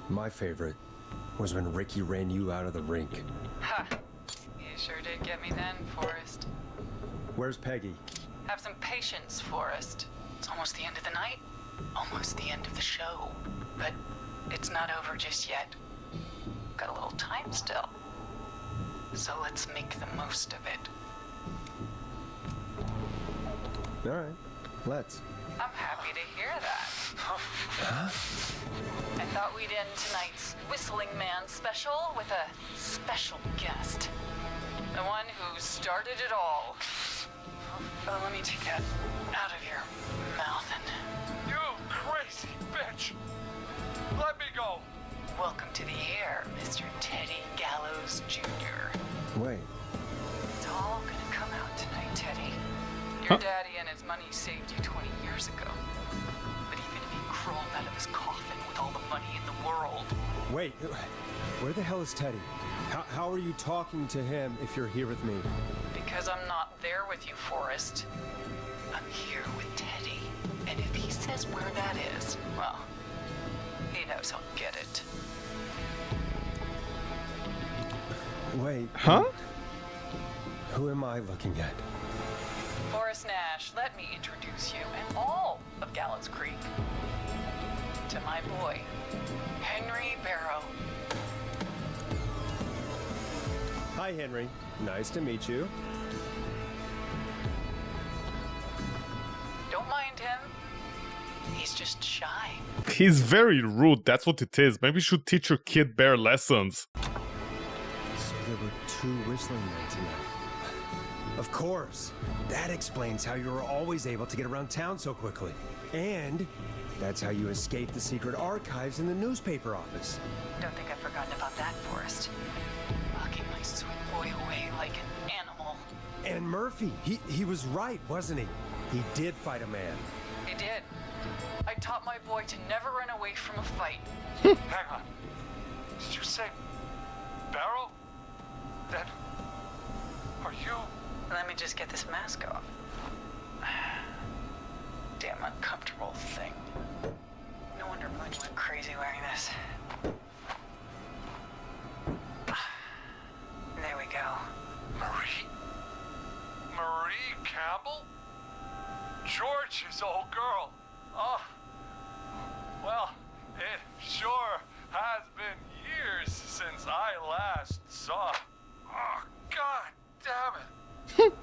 My favorite was when Ricky ran you out of the rink. Ha! You sure did get me then, Forrest. Where's Peggy? Have some patience, Forrest. It's almost the end of the night. Almost the end of the show. But it's not over just yet. Got a little time still. So let's make the most of it. All right, let's. I'm happy to hear that. Huh? I thought we'd end tonight's Whistling Man special with a special guest. The one who started it all. Oh, let me take that out of your mouth and... You crazy bitch! Let me go! Welcome to the air, Mr. Teddy Gallows Jr. Wait. It's all gonna come out tonight, Teddy. Your Huh? daddy and his money saved you 20 years ago. But even if he crawled out of his coffin with all the money in the world... Wait, where the hell is Teddy? How are you talking to him if you're here with me? Because I'm not there with you, Forrest. I'm here with Teddy. And if he says where that is, well, he knows he'll get it. Wait. Huh? Who am I looking at? Forrest Nash, let me introduce you and all of Gallows Creek to my boy, Henry Barrow. Hi, Henry. Nice to meet you. Don't mind him. He's just shy. He's very rude. That's what it is. Maybe you should teach your kid bear lessons. So there were 2 Whistling Men tonight. Of course. That explains how you were always able to get around town so quickly. And that's how you escaped the secret archives in the newspaper office. Don't think I've forgotten about that, Forrest. Locking my sweet boy away like an animal. And Murphy, he was right, wasn't he? He did fight a man. He did. I taught my boy to never run away from a fight. Hang on. Did you say Barrow? That... Are you... Let me just get this mask off. damn uncomfortable thing. No wonder Moon went crazy wearing this. There we go. Marie? Marie Campbell? George's old girl. Oh, well, it sure has been years since I last saw. Oh, God damn it.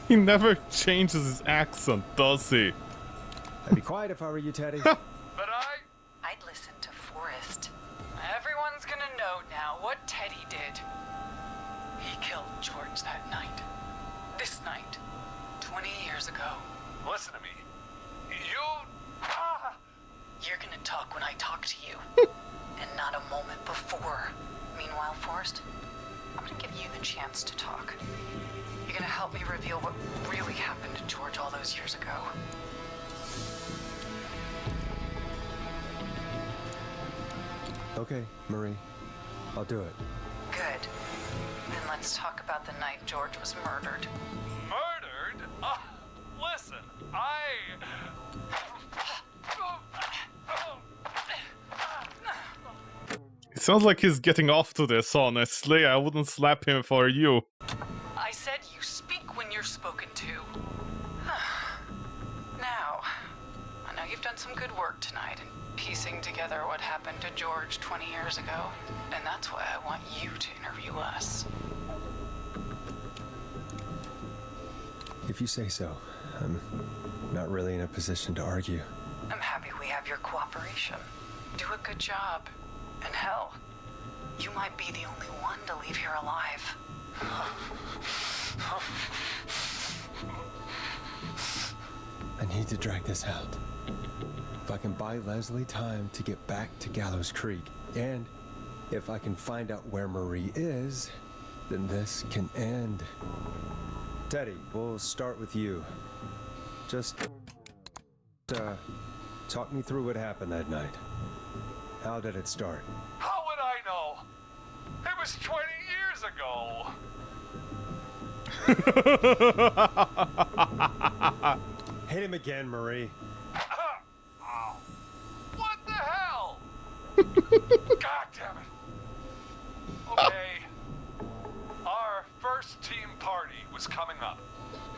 He never changes his accent, does he? I'd be quiet if I were you, Teddy. But I'd listen to Forrest. Everyone's gonna know now what Teddy did. He killed George that night. This night. 20 years ago. listen to me. You're gonna talk when I talk to you. And not a moment before. Meanwhile, Forrest, I'm gonna give you the chance to talk. You're gonna help me reveal what really happened to George all those years ago. Okay, Marie. I'll do it. Good. Then let's talk about the night George was murdered. Murdered? Listen, It sounds like he's getting off to this, honestly. I wouldn't slap him for you. I said you speak when you're spoken to. Now, I know you've done some good work tonight in piecing together what happened to George 20 years ago, and that's why I want you to interview us. If you say so. I'm not really in a position to argue. I'm happy we have your cooperation. Do a good job. And hell, you might be the only one to leave here alive. I need to drag this out. If I can buy Leslie time to get back to Gallows Creek, and if I can find out where Marie is, then this can end. Teddy, we'll start with you. Just, talk me through what happened that night. How did it start? how would I know? It was 20 years ago. Hit him again, Marie. What the hell? God damn it. Okay. Our first team party was coming up.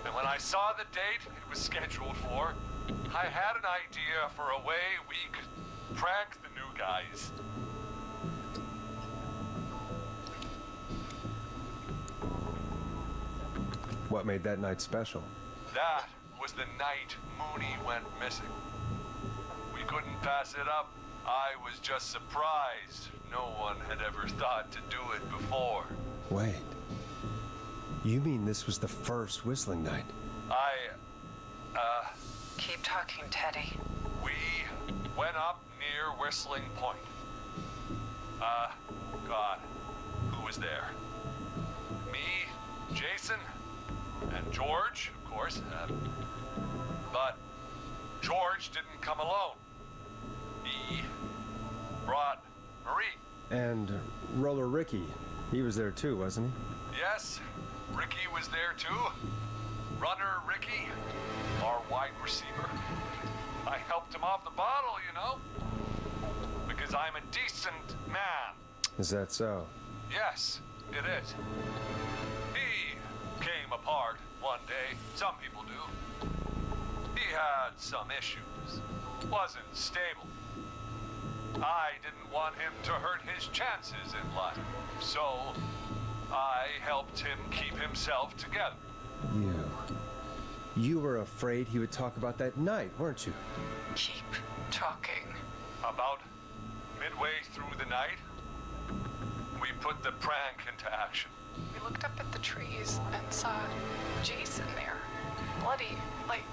And when I saw the date it was scheduled for, I had an idea for a way we could prank the new guys. What made that night special? That was the night Mooney went missing. We couldn't pass it up. I was just surprised no one had ever thought to do it before. Wait. You mean this was the first whistling night? Keep talking, Teddy. We went up near Whistling Point. God, who was there? Me, Jason, and George, of course. But George didn't come alone. He brought Marie. And Roller Ricky. He was there too, wasn't he? Yes, Ricky was there too. Runner Ricky, our wide receiver. I helped him off the bottle, you know. Because I'm a decent man. Is that so? Yes, it is. He came apart one day. Some people do. He had some issues. Wasn't stable. I didn't want him to hurt his chances in life. So, I helped him keep himself together. You were afraid he would talk about that night, weren't you? Keep talking. About midway through the night, we put the prank into action. We looked up at the trees and saw Jason there. Bloody, like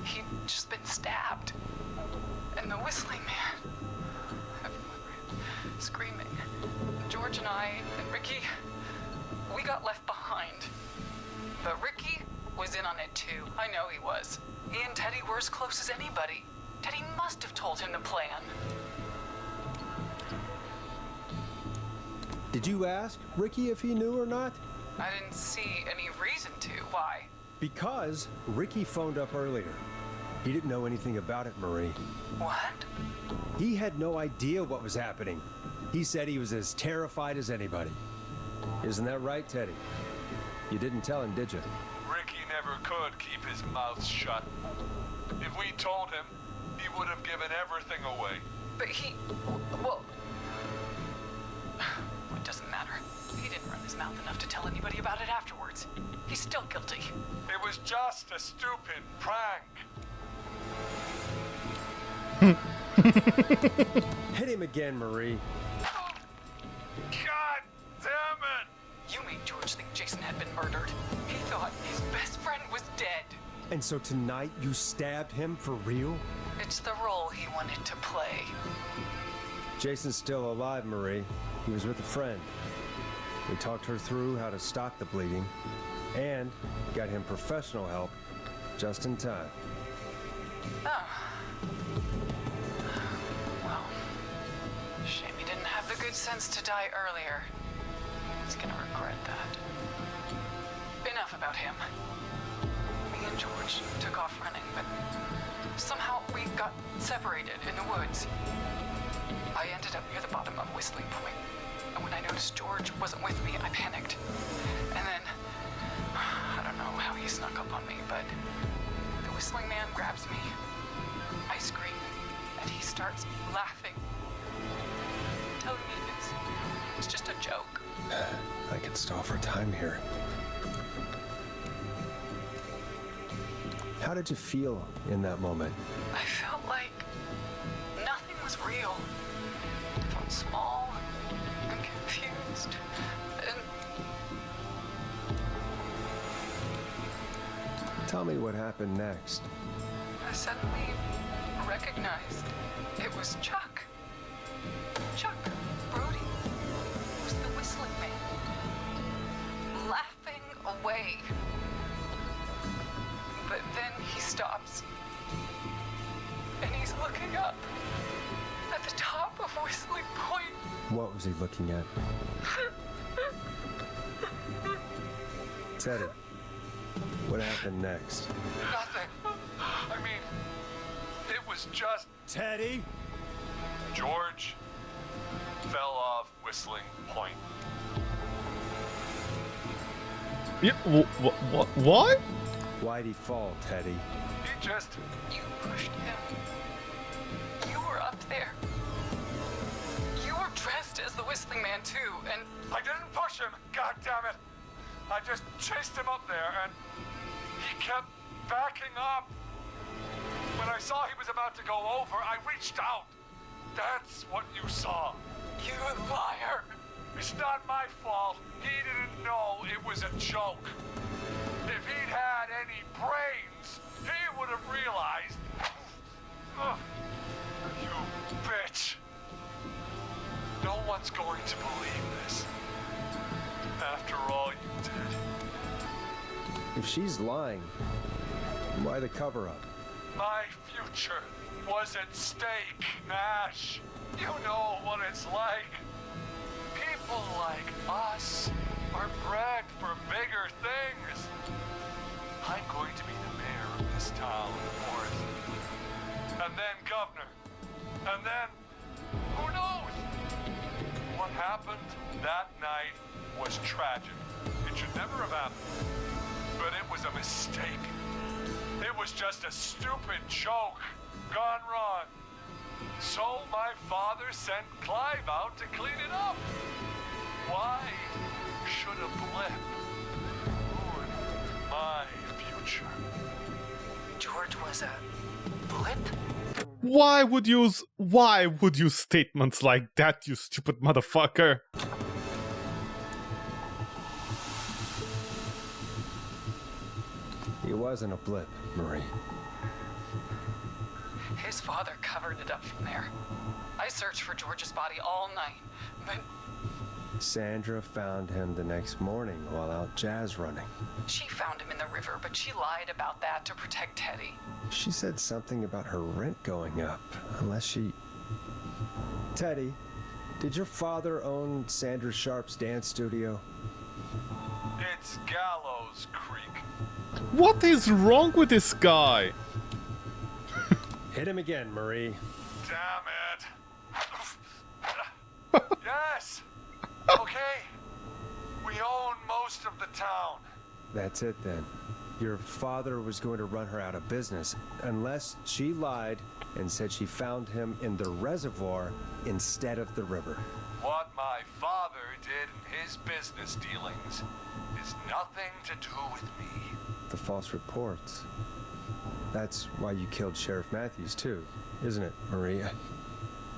he'd just been stabbed. And the whistling man. Everyone ran, screaming. George and I and Ricky, we got left behind. But Ricky was in on it too. I know he was. He and Teddy were as close as anybody. Teddy must have told him the plan. Did you ask Ricky if he knew or not? I didn't see any reason to. Why? Because Ricky phoned up earlier. He didn't know anything about it, Marie. What? He had no idea what was happening. He said he was as terrified as anybody. Isn't that right, Teddy? You didn't tell him, did you? Ricky never could keep his mouth shut. If we told him, he would have given everything away. But he... well... It doesn't matter. He didn't run his mouth enough to tell anybody about it afterwards. He's still guilty. It was just a stupid prank. Hit him again, Marie. God damn it! You made George think Jason had been murdered. He thought his best friend was dead. And so tonight you stabbed him for real? It's the role he wanted to play. Jason's still alive, Marie. He was with a friend. We talked her through how to stop the bleeding and got him professional help just in time. Oh. Well, shame he didn't have the good sense to die earlier. He's gonna regret that. Enough about him. Me and George took off running, but somehow we got separated in the woods. I ended up near the bottom of Whistling Point, and when I noticed George wasn't with me, I panicked. And then, I don't know how he snuck up on me, but the Whistling Man grabs me. I scream, and he starts laughing, telling me it's just a joke. I could stall for time here. How did you feel in that moment? I felt like nothing was real. I felt small and confused, and Tell me what happened next. I suddenly recognized it was Chuck. Chuck Brody was the Whistling Man, laughing away. But then he stops, and he's looking up at the top of Whistling Point. What was he looking at? Teddy, what happened next? Nothing. I mean, it was just... Teddy? George fell off Whistling Point. Yeah, what? Why'd he fall, Teddy? He just... You pushed him. You were up there. You were dressed as the Whistling Man, too, and I didn't push him, God damn it! I just chased him up there, and he kept backing up. When I saw he was about to go over, I reached out. That's what you saw. you liar. It's not my fault. He didn't know it was a joke. If he'd had any brains, he would have realized. Ugh. You bitch. No one's going to believe this. After all you did. If she's lying, why the cover-up? My future was at stake, Nash. You know what it's like. People like us are bred for bigger things. I'm going to be the mayor of this town, Forrest. And then governor. And then, who knows? What happened that night was tragic. It should never have happened. But it was a mistake. It was just a stupid joke gone wrong. So my father sent Clive out to clean it up. Why should a blip ruin my future? George was a blip? Why would you use statements like that, you stupid motherfucker? He wasn't a blip, Marie. His father covered it up from there. I searched for George's body all night, but Sandra found him the next morning while out jazz running. she found him in the river, but she lied about that to protect Teddy. She said something about her rent going up, unless she... Teddy, did your father own Sandra Sharp's dance studio? It's Gallows Creek. What is wrong with this guy? Hit him again, Marie. Damn it. Yes. Okay. We own most of the town. That's it then. Your father was going to run her out of business unless she lied and said she found him in the reservoir instead of the river. What my father did in his business dealings is nothing to do with me. The false reports. That's why you killed Sheriff Matthews too, isn't it, Maria?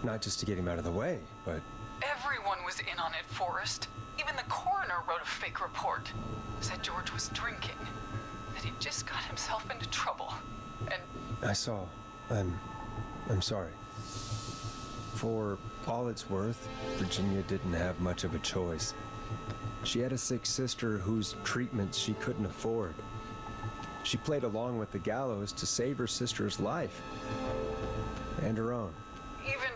Not just to get him out of the way, but... Everyone was in on it, Forrest. Even the coroner wrote a fake report. Said George was drinking. That he just got himself into trouble. And... I saw. I'm sorry. For all it's worth, Virginia didn't have much of a choice. She had a sick sister whose treatment she couldn't afford. She played along with the gallows to save her sister's life. And her own. Even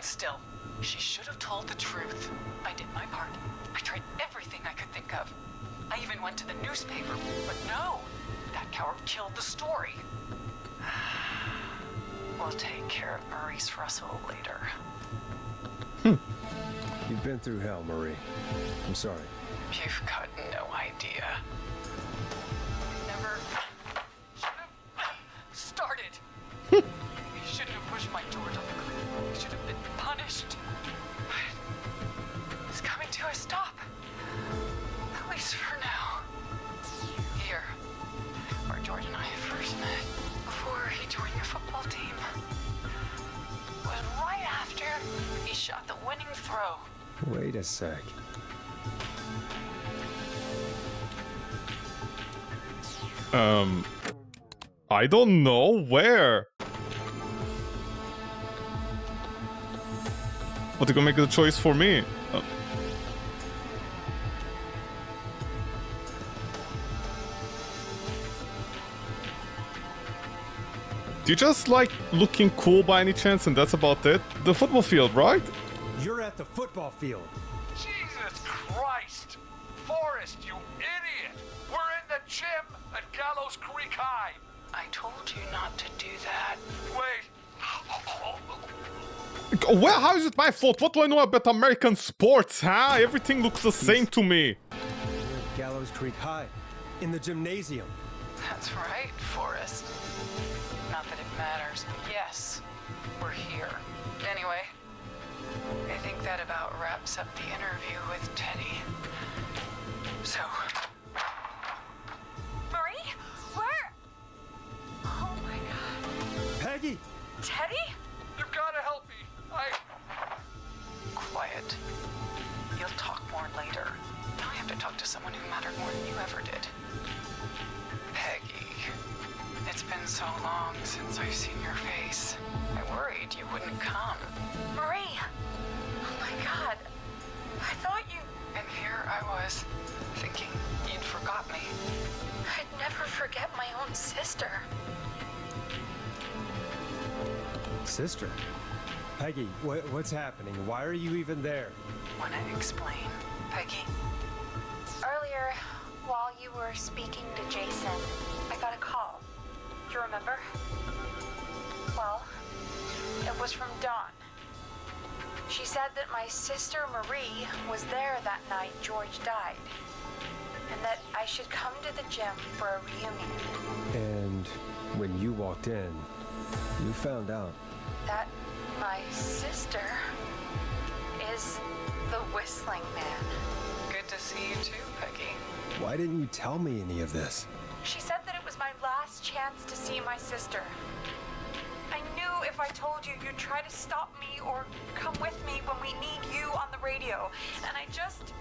still, she should have told the truth. I did my part. I tried everything I could think of. I even went to the newspaper, but no! That coward killed the story. We'll take care of Maurice Russell later. You've been through hell, Marie. I'm sorry. You've got no idea. Never should have started. You shouldn't have pushed my George off the cliff. You should have been punished. It's coming to a stop. At least for now. Here, where George and I first met, before he joined your football team, was right after he shot the winning throw. Wait a sec. I don't know where. But you gonna make the choice for me. Do you just like looking cool by any chance and that's about it? The football field, right? You're at the football field. Jesus Christ! Forrest, you idiot! We're in the gym at Gallows Creek High! I told you not to do that. Wait. Well, how is it my fault? What do I know about American sports, huh? Everything looks the same to me. We're at Gallows Creek High, in the gymnasium. That's right, Forrest. Not that it matters, but yes, we're here. Anyway, I think that about wraps up the interview with Teddy. So... Marie? Where? Oh my god. Peggy! Teddy? You've gotta help me. Quiet. You'll talk more later. Now I have to talk to someone who mattered more than you ever did. Peggy. It's been so long since I've seen your face. I worried you wouldn't come. Marie! Oh my god. I thought you... And here I was, thinking you'd forgot me. I'd never forget my own sister. Sister? Peggy, what's happening? Why are you even there? Wanna explain, Peggy? Earlier, while you were speaking to Jason, I got a call. Do you remember? Well, it was from Dawn. She said that my sister Marie was there that night George died, and that I should come to the gym for a reunion. And when you walked in, you found out. That my sister is the Whistling Man. Good to see you too, Peggy. Why didn't you tell me any of this? She said that it was my last chance to see my sister. I knew if I told you, you'd try to stop me or come with me when we need you on the radio. And I just...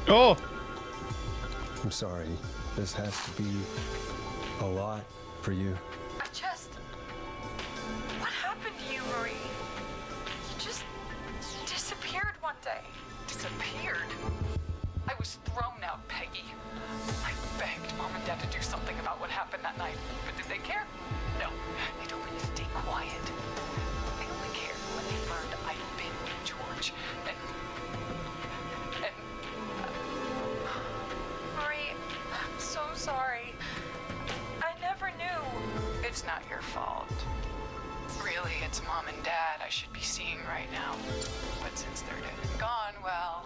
Oh! I'm sorry. This has to be a lot for you. I just... What happened to you, Marie? You just disappeared one day. Disappeared? I was thrown out, Peggy. I begged Mom and Dad to do something about what happened that night, but did they care? No, they told me to stay quiet. They only cared when they learned I'd been with George, and... Marie, I'm so sorry. It's not your fault. Really, it's Mom and Dad I should be seeing right now. But since they're dead and gone, well,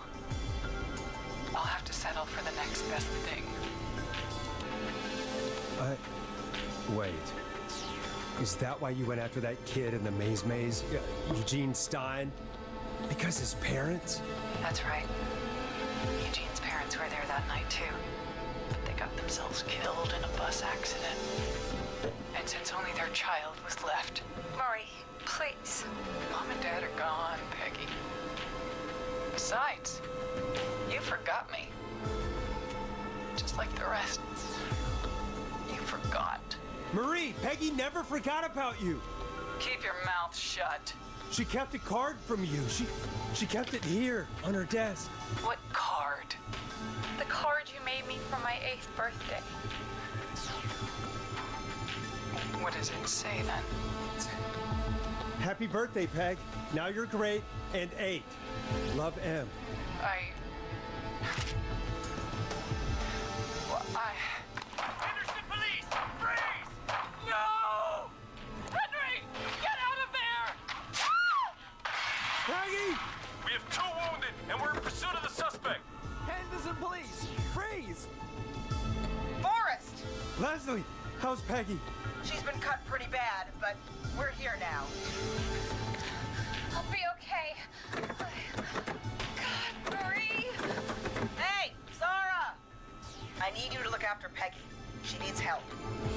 I'll have to settle for the next best thing. Wait. Is that why you went after that kid in the maze? Eugene Stein? Because his parents? That's right. Eugene's parents were there that night too. But they got themselves killed in a bus accident. And since only their child was left, Murray, please. Mom and Dad are gone, Peggy. Besides, you forgot me. Just like the rest. You forgot. Marie, Peggy never forgot about you. Keep your mouth shut. She kept a card from you. She kept it here on her desk. What card? The card you made me for my 8th birthday. What does it say then? Happy birthday, Peg. Now you're great and 8. Love, M. Henderson police! Freeze! No! Henry! Get out of there! Peggy! We have 2 wounded, and we're in pursuit of the suspect. Henderson police! Freeze! Forrest! Leslie, how's Peggy? She's been cut pretty bad, but we're here now. I'll be okay. God, Marie! Hey, Zara! I need you to look after Peggy. She needs help.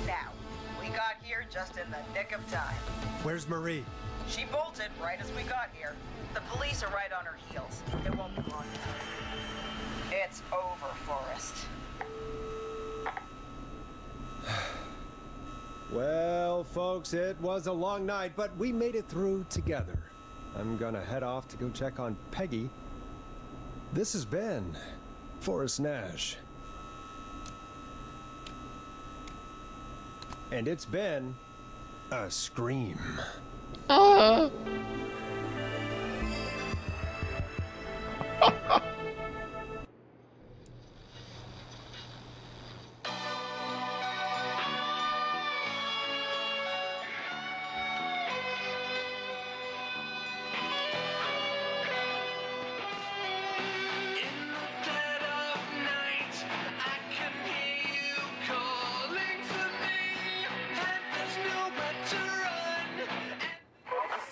Now. We got here just in the nick of time. Where's Marie? She bolted right as we got here. The police are right on her heels. It won't be long now. It's over, Forrest. Well, folks, it was a long night, but we made it through together. I'm gonna head off to go check on Peggy. This has been Forrest Nash. And it's been a scream.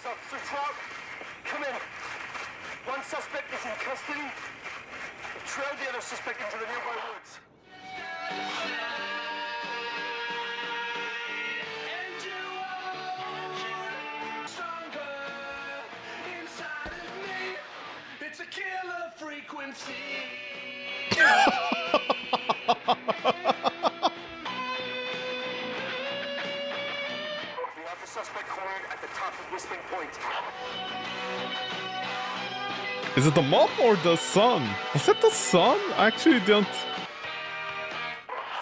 Officer Trout, come in. One suspect is in custody. We trailed the other suspect into the nearby woods. It's a killer frequency. We have the suspect cornered at the top of Whistling Point. Is it the mom or the son? Was it the son? I actually didn't.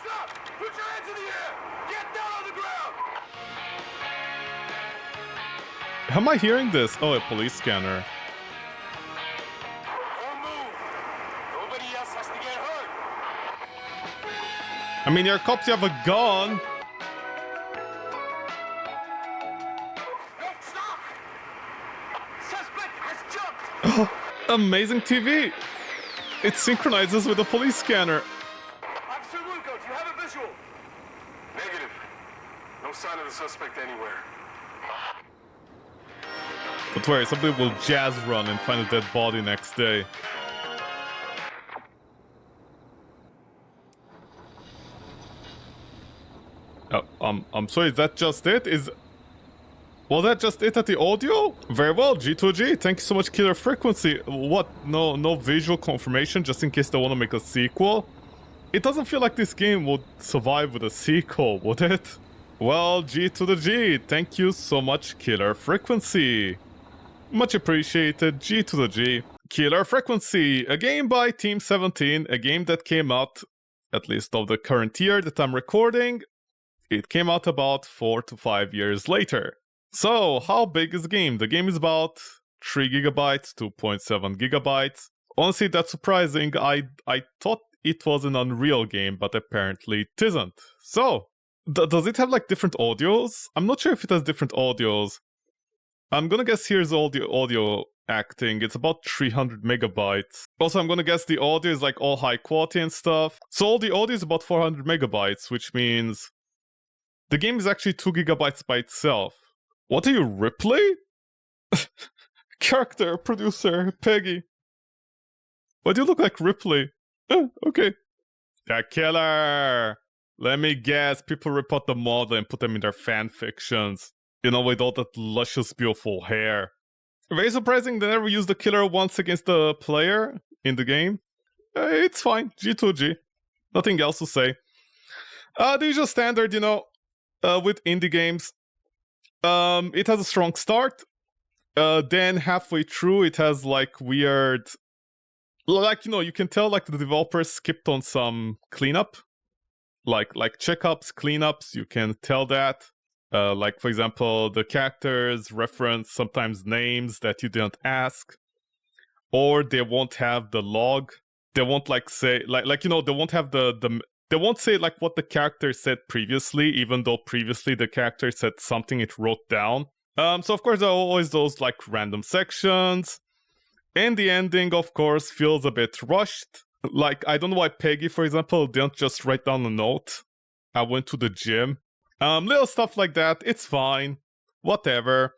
Stop! Put your hands in the air! Get down on the ground! How am I hearing this? Oh, a police scanner. Don't move! Nobody else has to get hurt! I mean, you're cops, you have a gun. No, stop! Suspect has jumped! Amazing TV. It synchronizes with the police scanner. Officer Lugo, do you have a visual? Negative. No sign of the suspect anywhere. Don't worry, somebody will jazz run and find a dead body next day. Oh, I'm sorry, is that just it? Was that just it at the audio? Very well, G2G, thank you so much, Killer Frequency. What, no visual confirmation just in case they want to make a sequel? It doesn't feel like this game would survive with a sequel, would it? Well, G to the G, thank you so much, Killer Frequency. Much appreciated, G to the G. Killer Frequency, a game by Team 17, a game that came out, at least of the current year that I'm recording, it came out about 4 to 5 years later. So, how big is the game? The game is about 3 gigabytes, 2.7 gigabytes. Honestly, that's surprising. I thought it was an Unreal game, but apparently it isn't. So, Does it have like different audios? I'm not sure if it has different audios. I'm gonna guess here's all the audio acting. It's about 300 megabytes. Also, I'm gonna guess the audio is like all high quality and stuff. So all the audio is about 400 megabytes, which means the game is actually 2 gigabytes by itself. What are you, Ripley? Character, producer, Peggy. Why do you look like Ripley? Okay. Yeah, killer! Let me guess, people rip out the model and put them in their fan fictions. You know, with all that luscious, beautiful hair. Very surprising they never used the killer once against the player in the game. It's fine, G2G. Nothing else to say. The usual standard, you know, with indie games. It has a strong start. Then halfway through, it has like weird... Like, you know, you can tell like the developers skipped on some cleanup. Like checkups, cleanups, you can tell that. Like, for example, the characters reference sometimes names that you didn't ask. Or they won't have the log. They won't like say, like you know, they won't have they won't say like what the character said previously, even though previously the character said something it wrote down. So of course there are always those like random sections. And the ending, of course, feels a bit rushed. Like, I don't know why Peggy, for example, didn't just write down a note. I went to the gym. Little stuff like that, it's fine. Whatever.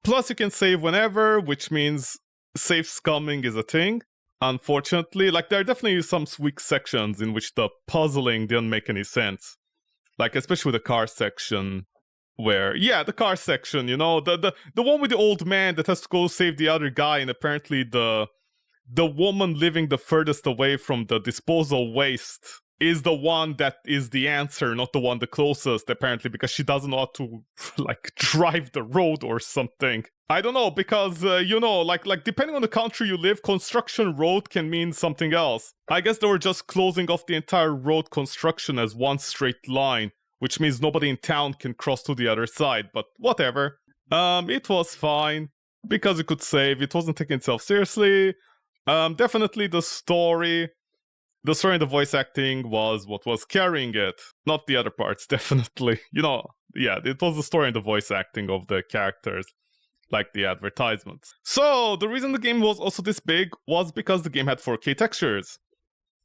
Plus, you can save whenever, which means save scumming is a thing. Unfortunately, like, there are definitely some weak sections in which the puzzling didn't make any sense. Like, especially with the car section. Where, yeah, the car section, you know, the one with the old man that has to go save the other guy, and apparently the woman living the furthest away from the disposal waste is the one that is the answer, not the one the closest, apparently, because she doesn't know how to, like, drive the road or something. I don't know, because, you know, like depending on the country you live, construction road can mean something else. I guess they were just closing off the entire road construction as one straight line, which means nobody in town can cross to the other side, but whatever. It was fine, because it could save, it wasn't taking itself seriously. Definitely the story and the voice acting was what was carrying it, not the other parts, definitely. You know, yeah, it was the story and the voice acting of the characters, like the advertisements. So, the reason the game was also this big was because the game had 4K textures.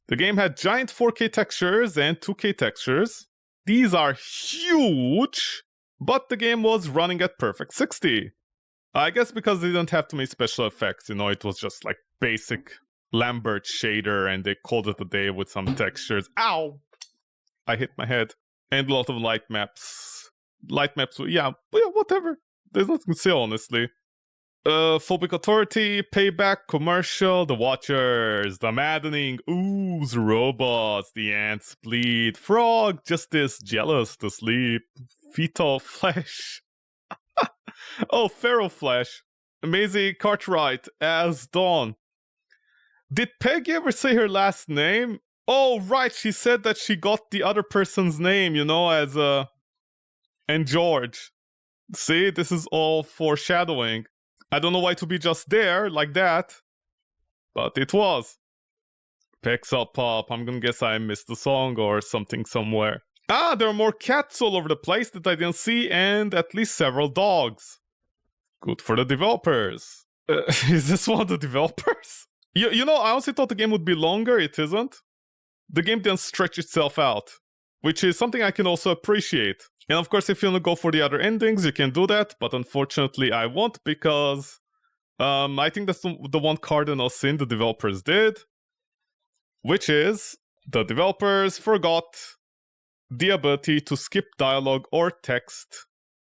The game had giant 4K textures and 2K textures. These are huge, but the game was running at perfect 60. I guess because they didn't have too many special effects, you know, it was just like basic Lambert shader and they called it a day with some textures. Ow! I hit my head. And a lot of light maps. Light maps, yeah, whatever. There's nothing to say, honestly. Phobic Authority, Payback, Commercial, The Watchers, The Maddening, Ooze, Robots, The Ants, Bleed, Frog, Justice, Jealous, The Sleep, Fetal Flesh. Oh, Feral Flesh. Maisie Cartwright as Dawn. Did Peggy ever say her last name? Oh, right, she said that she got the other person's name, you know, as and George. See, this is all foreshadowing. I don't know why to be just there, like that. But it was. Pixel Pop, I'm gonna guess I missed the song or something somewhere. Ah, there are more cats all over the place that I didn't see, and at least several dogs. Good for the developers. Is this one of the developers? You know, I honestly thought the game would be longer, it isn't. The game didn't stretch itself out, which is something I can also appreciate. And of course, if you want to go for the other endings, you can do that, but unfortunately I won't because I think that's the one cardinal sin the developers did, which is the developers forgot the ability to skip dialogue or text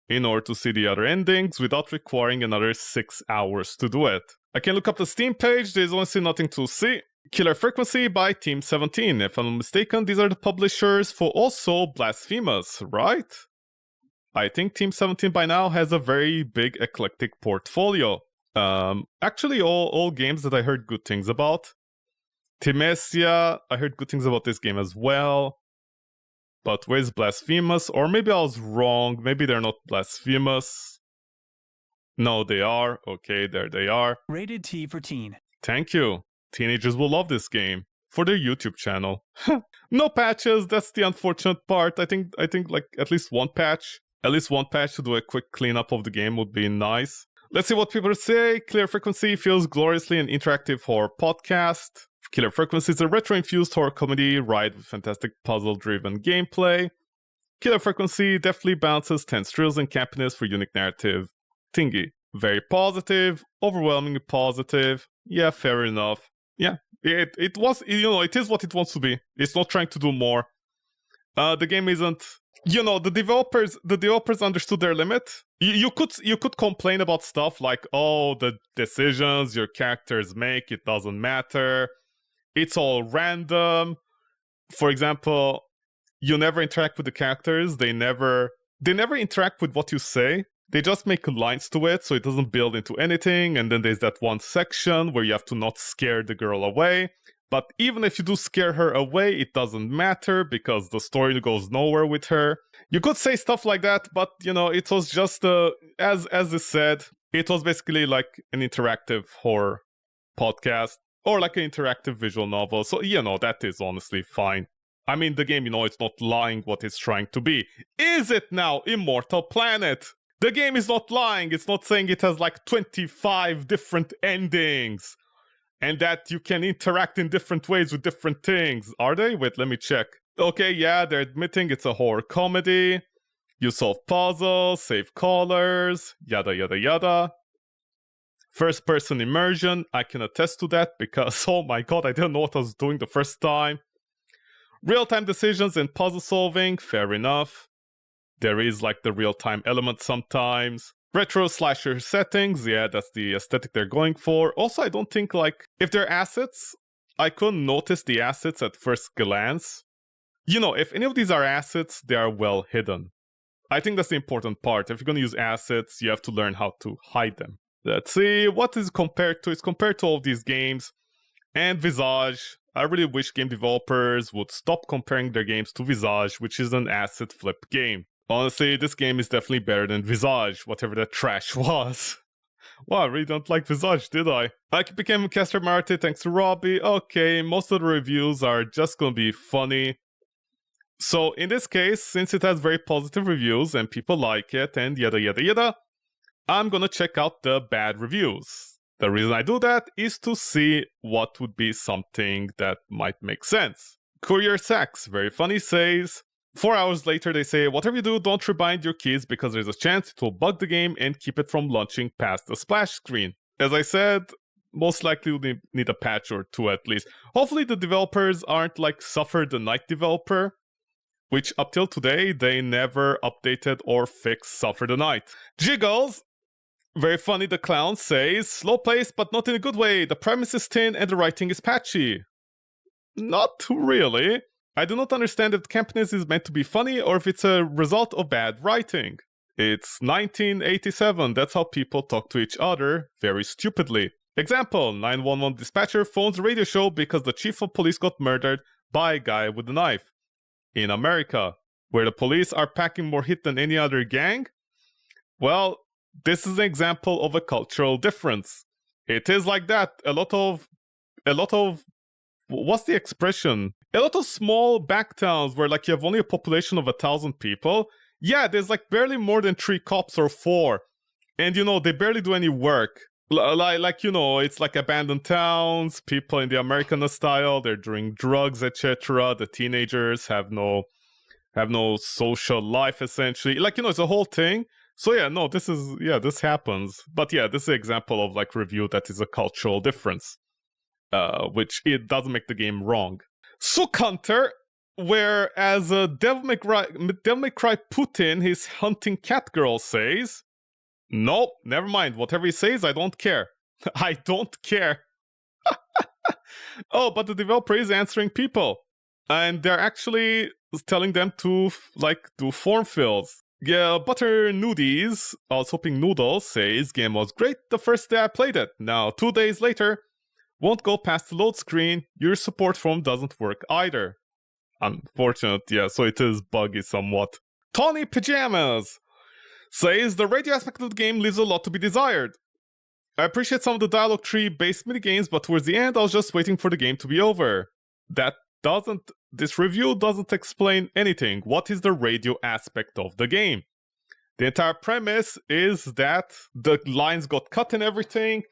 in order to see the other endings without requiring another 6 hours to do it. I can look up the Steam page, there's honestly nothing to see. Killer Frequency by Team 17. If I'm not mistaken, these are the publishers for also Blasphemous, right? I think Team 17 by now has a very big eclectic portfolio. Actually, all games that I heard good things about. Timesia, I heard good things about this game as well. But where's Blasphemous? Or maybe I was wrong, maybe they're not Blasphemous. No, they are. Okay, there they are. Rated T for teen. Thank you. Teenagers will love this game. for their YouTube channel. No patches, that's the unfortunate part. I think like at least one patch to do a quick cleanup of the game would be nice. Let's see what people say. Killer Frequency feels gloriously an interactive horror podcast. Killer Frequency is a retro-infused horror comedy ride with fantastic puzzle-driven gameplay. Killer Frequency definitely balances tense thrills and campiness for unique narrative thingy. Very positive, overwhelmingly positive. Yeah, fair enough. Yeah, it was, it is what it wants to be. It's not trying to do more. The game isn't, the developers understood their limit. You could complain about stuff like, oh, the decisions your characters make, it doesn't matter. It's all random. For example, you never interact with the characters. They never interact with what you say. They just make lines to it, so it doesn't build into anything. And then there's that one section where you have to not scare the girl away. But even if you do scare her away, it doesn't matter because the story goes nowhere with her. You could say stuff like that, but it was just as is said, it was basically like an interactive horror podcast or like an interactive visual novel. So that is honestly fine. I mean, the game, it's not lying what it's trying to be. Is it now Immortal Planet? The game is not lying. It's not saying it has like 25 different endings. And that you can interact in different ways with different things. Are they? Wait, let me check. Okay, yeah, they're admitting it's a horror comedy. You solve puzzles, save callers, yada yada yada. First person immersion, I can attest to that because, oh my god, I didn't know what I was doing the first time. Real-time decisions and puzzle solving, fair enough. There is like the real-time element sometimes. Retro slasher settings, yeah, that's the aesthetic they're going for. Also, I don't think if they're assets, I couldn't notice the assets at first glance. If any of these are assets, they are well hidden. I think that's the important part. If you're going to use assets, you have to learn how to hide them. Let's see, what is compared to? It's compared to all of these games. And Visage. I really wish game developers would stop comparing their games to Visage, which is an asset flip game. Honestly, this game is definitely better than Visage, whatever that trash was. Wow, I really don't like Visage, did I? I became a Caster Marte thanks to Robbie. Okay, most of the reviews are just gonna be funny. So in this case, since it has very positive reviews and people like it and yada yada yada, I'm gonna check out the bad reviews. The reason I do that is to see what would be something that might make sense. Courier Sachs, very funny, says, 4 hours later they say, whatever you do, don't rebind your keys because there's a chance it will bug the game and keep it from launching past the splash screen. As I said, most likely we'll need a patch or two at least. Hopefully the developers aren't like Suffer the Night developer, which up till today, they never updated or fixed Suffer the Night. Jiggles, very funny, the clown says, slow pace but not in a good way. The premise is thin and the writing is patchy. Not really. I do not understand if campiness is meant to be funny or if it's a result of bad writing. It's 1987, that's how people talk to each other, very stupidly. Example, 911 dispatcher phones a radio show because the chief of police got murdered by a guy with a knife. In America, where the police are packing more hit than any other gang? Well, this is an example of a cultural difference. It is like that. A lot of what's the expression? A lot of small back towns where like you have only a population of 1,000 people. Yeah, there's like barely more than 3 cops or 4. And they barely do any work. It's like abandoned towns, people in the American style, they're doing drugs, etc. The teenagers have no social life essentially. It's a whole thing. So this happens. But yeah, this is an example of like review that is a cultural difference. Which it doesn't make the game wrong. Sook Hunter, whereas Devil May Cry Putin, his hunting cat girl, says, nope, never mind. Whatever he says, I don't care. I don't care. Oh, but the developer is answering people. And they're actually telling them to, do form fills. Yeah, Butter Nudies, I was hoping Noodles, says, game was great the first day I played it. Now, 2 days later, won't go past the load screen. Your support form doesn't work either. Unfortunate, yeah, so it is buggy somewhat. Tawny Pajamas says, the radio aspect of the game leaves a lot to be desired. I appreciate some of the dialogue tree based minigames, but towards the end I was just waiting for the game to be over. this review doesn't explain anything. What is the radio aspect of the game? The entire premise is that the lines got cut and everything.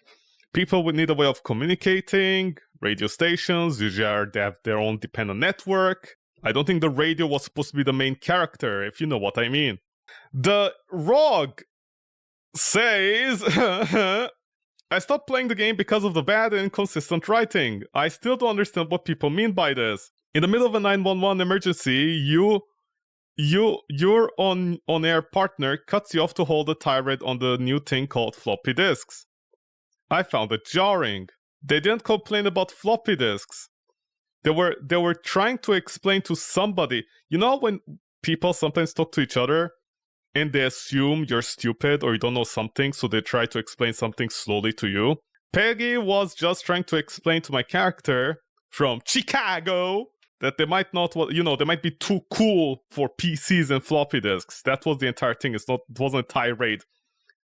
People would need a way of communicating. Radio stations usually they have their own dependent network. I don't think the radio was supposed to be the main character, if you know what I mean. The ROG says, I stopped playing the game because of the bad and inconsistent writing. I still don't understand what people mean by this. In the middle of a 911 emergency, your on-air partner cuts you off to hold a tirade on the new thing called floppy disks. I found it jarring. They didn't complain about floppy disks. They were trying to explain to somebody. You know when people sometimes talk to each other and they assume you're stupid or you don't know something, so they try to explain something slowly to you? Peggy was just trying to explain to my character from Chicago that they might not, they might be too cool for PCs and floppy disks. That was the entire thing. It wasn't a tirade.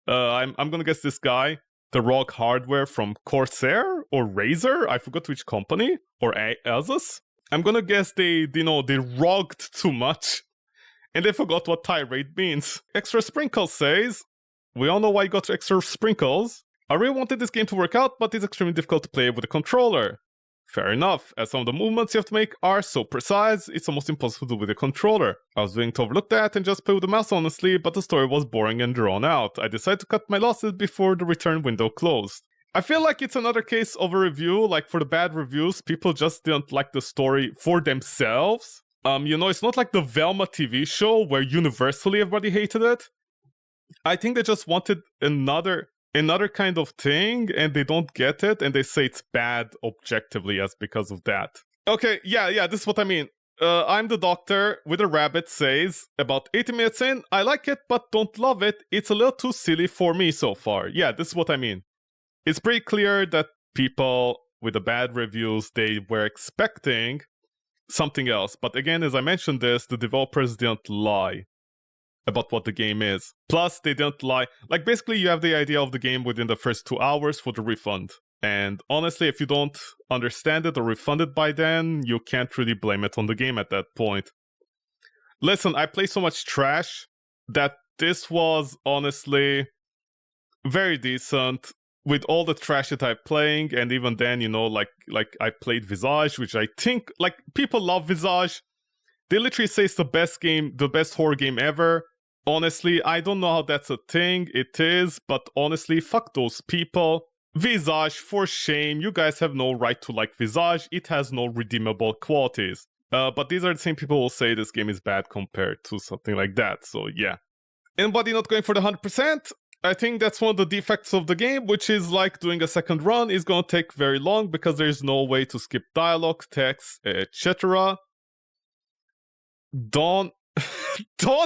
I'm gonna guess this guy, the ROG Hardware from Corsair or Razer, I forgot which company, or Asus. I'm gonna guess they rogged too much and they forgot what tirade means. Extra Sprinkles says, we all know why you got extra sprinkles. I really wanted this game to work out, but it's extremely difficult to play with a controller. Fair enough, as some of the movements you have to make are so precise, it's almost impossible to do with a controller. I was willing to overlook that and just play with the mouse honestly, but the story was boring and drawn out. I decided to cut my losses before the return window closed. I feel like it's another case of a review, like for the bad reviews, people just didn't like the story for themselves. It's not like the Velma TV show where universally everybody hated it. I think they just wanted another kind of thing and they don't get it and they say it's bad objectively as because of that. Okay, yeah, this is what I mean. I'm the doctor with a rabbit says, about 80 minutes in, I like it but don't love it. It's a little too silly for me so far. Yeah, this is what I mean. It's pretty clear that people with the bad reviews, they were expecting something else. But again, as I mentioned this, the developers didn't lie about what the game is. Plus, they didn't lie. Like, basically, you have the idea of the game within the first 2 hours for the refund. And honestly, if you don't understand it or refund it by then, you can't really blame it on the game at that point. Listen, I play so much trash that this was honestly very decent with all the trash that I'm playing. And even then, like I played Visage, which I think, like, people love Visage. They literally say it's the best game, the best horror game ever. Honestly, I don't know how that's a thing. It is, but honestly, fuck those people. Visage, for shame. You guys have no right to like Visage. It has no redeemable qualities. But these are the same people who will say this game is bad compared to something like that. So yeah. Anybody not going for the 100%? I think that's one of the defects of the game, which is like doing a second run is going to take very long because there's no way to skip dialogue, text, etc. Dawn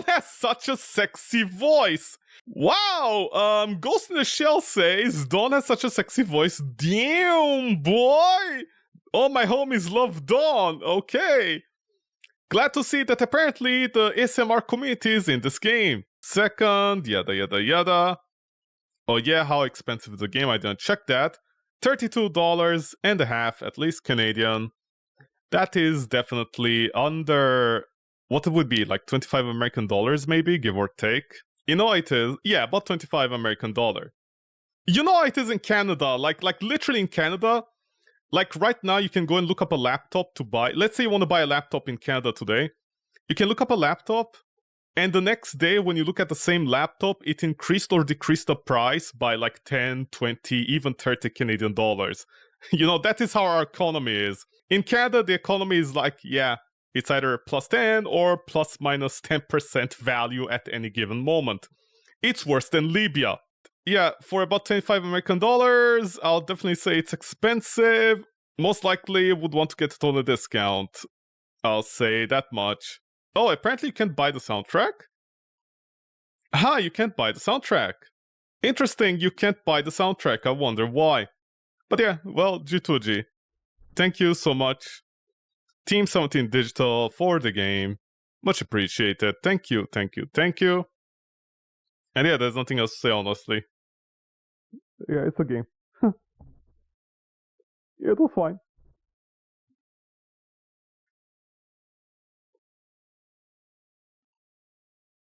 has such a sexy voice. Wow, Ghost in the Shell says Dawn has such a sexy voice. Damn, boy. All my homies love Dawn. Okay. Glad to see that apparently the ASMR community is in this game. Second, yada yada yada. Oh yeah, how expensive is the game? I didn't check that. $32.50, at least Canadian. That is definitely under what it would be, like 25 American dollars maybe, give or take. You know it is, yeah, about 25 American dollar. You know it is in Canada, like literally in Canada. Like right now you can go and look up a laptop to buy. Let's say you want to buy a laptop in Canada today. You can look up a laptop, and the next day when you look at the same laptop, it increased or decreased the price by like 10, 20, even 30 Canadian dollars. That is how our economy is. In Canada, the economy is like, yeah, it's either plus 10 or plus minus 10% value at any given moment. It's worse than Libya. Yeah, for about 25 American dollars, I'll definitely say it's expensive. Most likely would want to get it on a discount. I'll say that much. Oh, apparently you can't buy the soundtrack? You can't buy the soundtrack. Interesting, you can't buy the soundtrack. I wonder why. But yeah, well, G2G. Thank you so much. Team 17 Digital for the game. Much appreciated. Thank you, thank you, thank you. And yeah, there's nothing else to say, honestly. Yeah, it's a game. Yeah, it was fine.